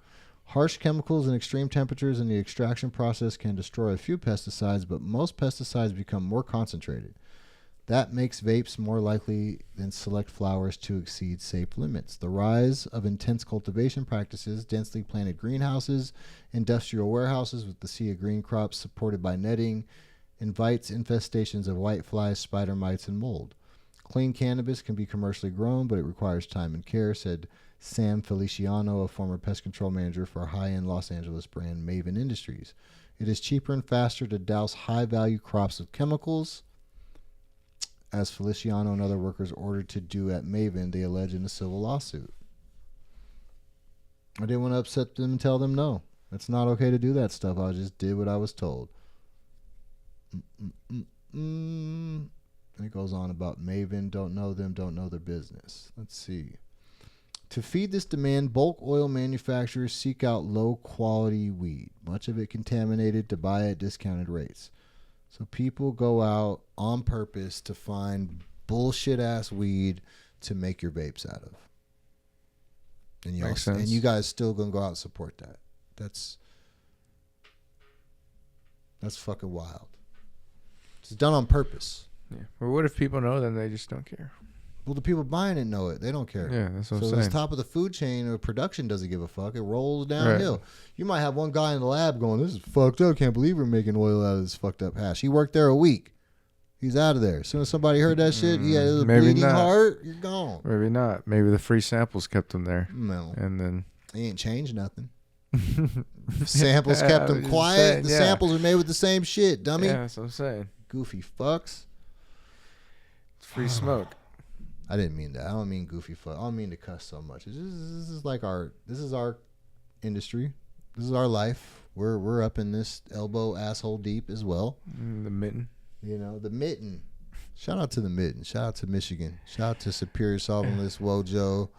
Harsh chemicals and extreme temperatures in the extraction process can destroy a few pesticides, but most pesticides become more concentrated. That makes vapes more likely than select flowers to exceed safe limits. The rise of intense cultivation practices, densely planted greenhouses, industrial warehouses with the sea of green crops supported by netting, invites infestations of whiteflies, spider mites, and mold. Clean cannabis can be commercially grown, but it requires time and care, said Sam Feliciano, a former pest control manager for high-end Los Angeles brand Maven Industries. It is cheaper and faster to douse high-value crops with chemicals, as Feliciano and other workers ordered to do at Maven, they allege in a civil lawsuit. I didn't want to upset them and tell them no. It's not okay to do that stuff. I just did what I was told. And it goes on about Maven, don't know them, don't know their business. Let's see. To feed this demand, bulk oil manufacturers seek out low-quality weed, much of it contaminated, to buy at discounted rates. So people go out on purpose to find bullshit-ass weed to make your vapes out of. And you guys still going to go out and support that. That's fucking wild. It's done on purpose. Yeah. Well, what if people know, then they just don't care? Well, the people buying it know it. They don't care. Yeah, that's what I'm saying. saying. So the top of the food chain or production doesn't give a fuck. It rolls downhill. Right. You might have one guy in the lab going, this is fucked up. Can't believe we're making oil out of this fucked up hash. He worked there a week. He's out of there. As soon as somebody heard that shit, he had a bleeding heart. You're gone. Maybe not. Maybe the free samples kept him there. No. And then he ain't changed nothing. Samples kept him quiet. Saying, the samples are made with the same shit, dummy. Yeah, that's what I'm saying. Goofy fucks. It's free smoke. I didn't mean that. I don't mean goofy fuck. I don't mean to cuss so much. This is like this is our industry. This is our life. We're up in this elbow asshole deep as well. The mitten. You know, the mitten. Shout out to the mitten. Shout out to Michigan. Shout out to Superior Solventless, Wojo.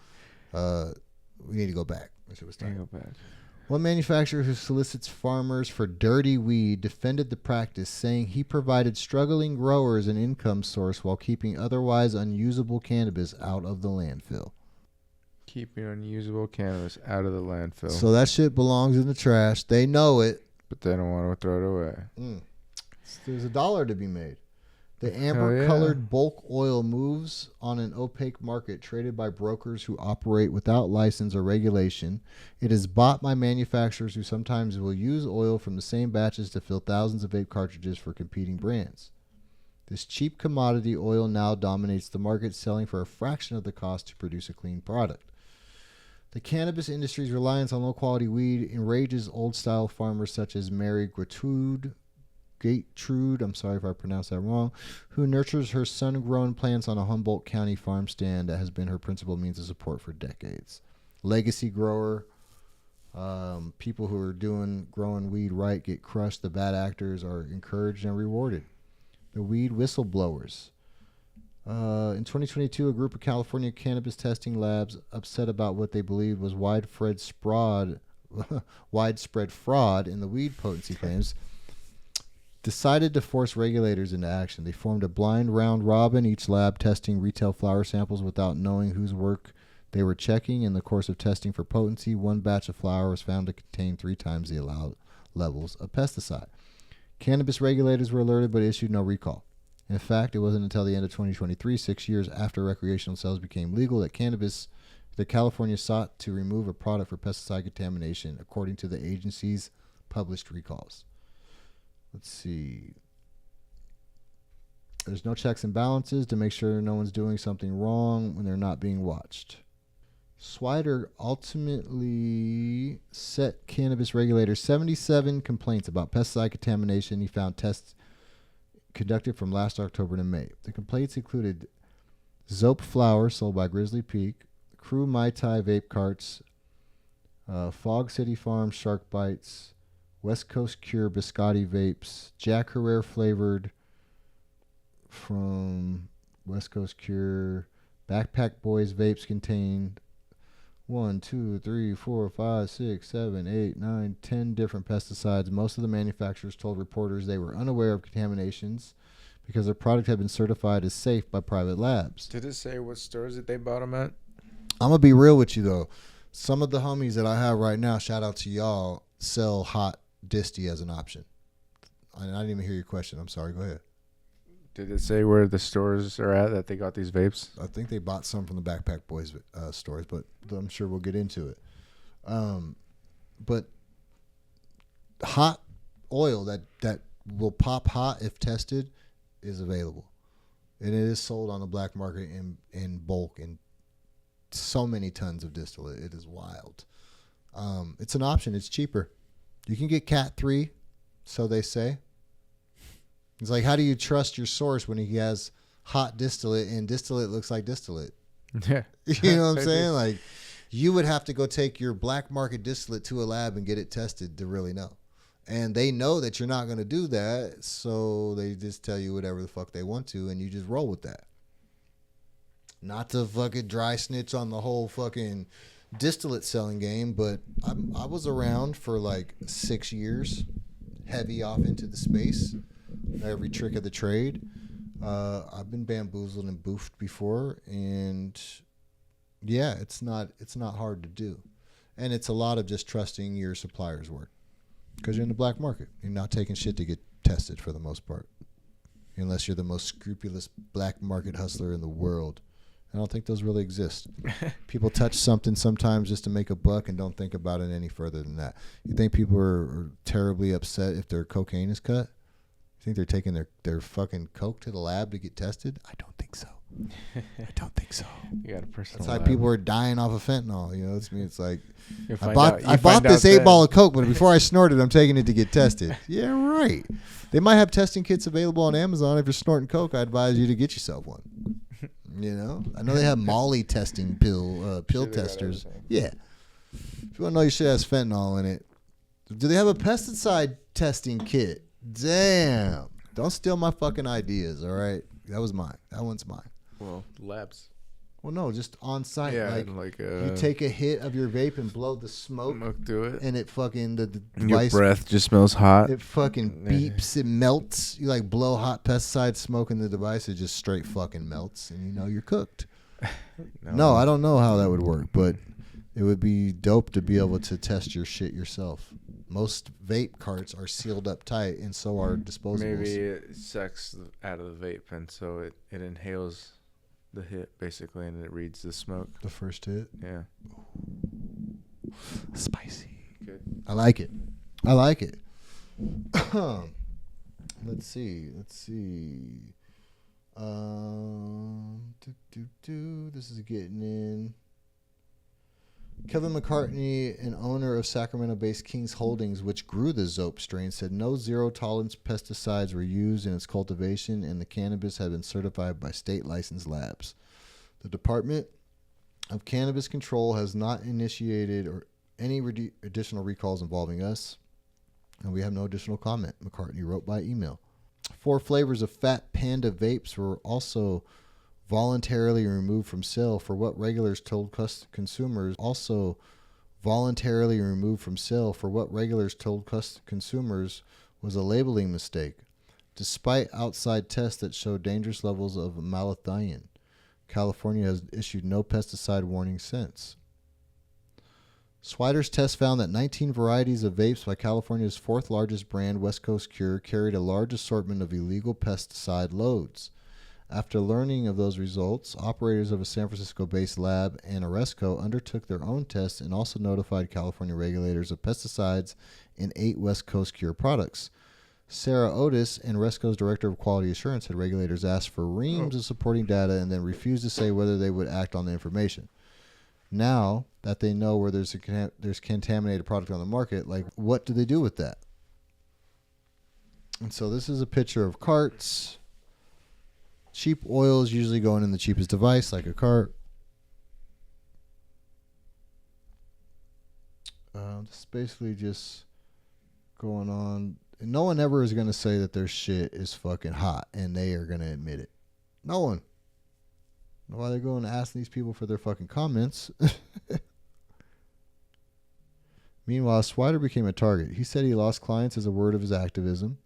We need to go back. One manufacturer who solicits farmers for dirty weed defended the practice, saying he provided struggling growers an income source while keeping otherwise unusable cannabis out of the landfill. Keeping unusable cannabis out of the landfill. So that shit belongs in the trash. They know it. But they don't want to throw it away. There's $1 to be made. The amber-colored bulk oil moves on an opaque market traded by brokers who operate without license or regulation. It is bought by manufacturers who sometimes will use oil from the same batches to fill thousands of vape cartridges for competing brands. This cheap commodity oil now dominates the market, selling for a fraction of the cost to produce a clean product. The cannabis industry's reliance on low-quality weed enrages old-style farmers such as Mary Gertrude, I'm sorry if I pronounced that wrong, who nurtures her sun-grown plants on a Humboldt County farm stand that has been her principal means of support for decades. Legacy grower People who are growing weed right get crushed. The bad actors are encouraged and rewarded. The weed whistleblowers. In 2022, a group of California cannabis testing labs, upset about what they believed was widespread fraud in the weed potency claims, decided to force regulators into action. They formed a blind round robin, each lab testing retail flower samples without knowing whose work they were checking. In the course of testing for potency, one batch of flower was found to contain 3 times the allowed levels of pesticide. Cannabis regulators were alerted but issued no recall. In fact, it wasn't until the end of 2023, 6 years after recreational sales became legal, that California sought to remove a product for pesticide contamination, according to the agency's published recalls. Let's see. There's no checks and balances to make sure no one's doing something wrong when they're not being watched. Swider ultimately set cannabis regulators 77 complaints about pesticide contamination. He found tests conducted from last October to May. The complaints included Zope flower sold by Grizzly Peak, Crew Mai Tai vape carts, Fog City Farms shark bites, West Coast Cure biscotti vapes, Jack Herrera flavored from West Coast Cure, Backpack Boys vapes contained 1, 2, 3, 4, 5, 6, 7, 8, 9, 10 different pesticides. Most of the manufacturers told reporters they were unaware of contaminations because their product had been certified as safe by private labs. Did it say what stores that they bought them at? I'm going to be real with you, though. Some of the homies that I have right now, shout out to y'all, sell hot disty as an option. I didn't even hear your question. I'm sorry. Go ahead. Did it say where the stores are at that they got these vapes? I think they bought some from the Backpack Boys stores, but I'm sure we'll get into it. But hot oil that will pop hot if tested is available. And it is sold on the black market in bulk in so many tons of distillate. It is wild. It's an option. It's cheaper. You can get Cat 3, so they say. It's like, how do you trust your source when he has hot distillate and distillate looks like distillate? Yeah. You know what I'm saying? Like, you would have to go take your black market distillate to a lab and get it tested to really know. And they know that you're not going to do that, so they just tell you whatever the fuck they want to, and you just roll with that. Not to fucking dry snitch on the whole fucking distillate selling game, but I was around for like 6 years, heavy off into the space. Every trick of the trade. I've been bamboozled and boofed before, and yeah, it's not hard to do, and it's a lot of just trusting your supplier's word, because you're in the black market. You're not taking shit to get tested for the most part, unless you're the most scrupulous black market hustler in the world. I don't think those really exist. People touch something sometimes just to make a buck and don't think about it any further than that. You think people are terribly upset if their cocaine is cut? You think they're taking their fucking coke to the lab to get tested? I don't think so. I don't think so. You got a personal. That's why people are dying off of fentanyl. You know, it's like I I bought this 8-ball of coke, but before I snort it, I'm taking it to get tested. Yeah, right. They might have testing kits available on Amazon. If you're snorting coke, I advise you to get yourself one. You know, I know they have Molly testing pill testers. Yeah. If you want to know your shit has fentanyl in it, do they have a pesticide testing kit? Damn. Don't steal my fucking ideas, all right? That was mine. That one's mine. Well, labs. Well, no, just on site. Yeah, like you take a hit of your vape and blow the smoke through it, and it fucking the device, your breath just smells hot. It fucking beeps. It melts. You like blow hot pesticide smoke in the device, it just straight fucking melts, and you know you're cooked. No, I don't know how that would work, but it would be dope to be able to test your shit yourself. Most vape carts are sealed up tight, and so are disposables. Maybe it sucks out of the vape, and so it inhales the hit, basically, and it reads the smoke. The first hit? Yeah. Spicy. Good. I like it. Let's see. This is getting in. Kevin McCartney, an owner of Sacramento-based Kings Holdings, which grew the Zope strain, said no zero-tolerance pesticides were used in its cultivation, and the cannabis had been certified by state-licensed labs. The Department of Cannabis Control has not initiated any additional recalls involving us, and we have no additional comment. McCartney wrote by email. 4 flavors of Fat Panda vapes were also voluntarily removed from sale for what regulators told consumers was a labeling mistake, despite outside tests that showed dangerous levels of malathion. California has issued no pesticide warning since. Swider's test found that 19 varieties of vapes by California's 4th largest brand, West Coast Cure, carried a large assortment of illegal pesticide loads. After learning of those results, operators of a San Francisco-based lab and Oresco undertook their own tests and also notified California regulators of pesticides in 8 West Coast Cure products. Sarah Otis, and Oresco's director of quality assurance, had regulators ask for reams of supporting data and then refused to say whether they would act on the information. Now that they know where there's contaminated product on the market, like, what do they do with that? And so this is a picture of carts. Cheap oil is usually going in the cheapest device, like a cart. This is basically just going on. And no one ever is going to say that their shit is fucking hot, and they are going to admit it. No one. Why they're going to ask these people for their fucking comments. Meanwhile, Swider became a target. He said he lost clients as a word of his activism.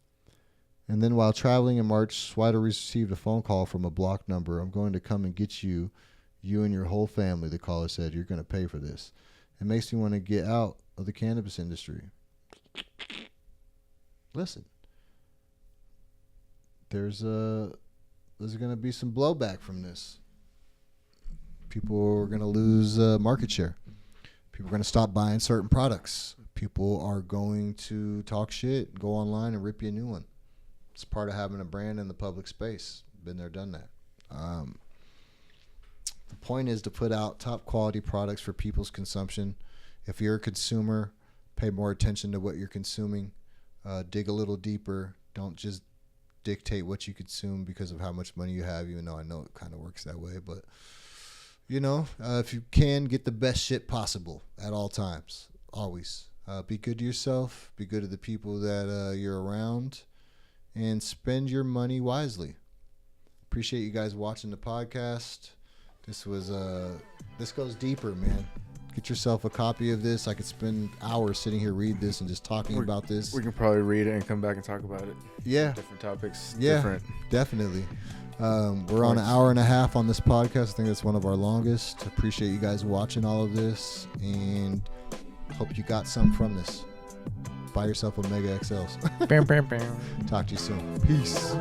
And then while traveling in March, Swider received a phone call from a blocked number. "I'm going to come and get you and your whole family," the caller said. "You're going to pay for this. It makes me want to get out of the cannabis industry." Listen, there's going to be some blowback from this. People are going to lose market share. People are going to stop buying certain products. People are going to talk shit, go online and rip you a new one. It's part of having a brand in the public space. Been there, done that. The point is to put out top quality products for people's consumption. If you're a consumer, pay more attention to what you're consuming. Dig a little deeper. Don't just dictate what you consume because of how much money you have, even though I know it kind of works that way. But, if you can, get the best shit possible at all times. Always. Be good to yourself. Be good to the people that you're around. And spend your money wisely. Appreciate you guys watching the podcast. This goes deeper, man. Get yourself a copy of this. I could spend hours sitting here read this and just talking about this. We can probably read it and come back and talk about it. Yeah. Different topics. Yeah, definitely. We're on an hour and a half on this podcast. I think that's one of our longest. Appreciate you guys watching all of this and hope you got something from this. Buy yourself a Mega XLs. Bam, bam, bam. Talk to you soon. Peace.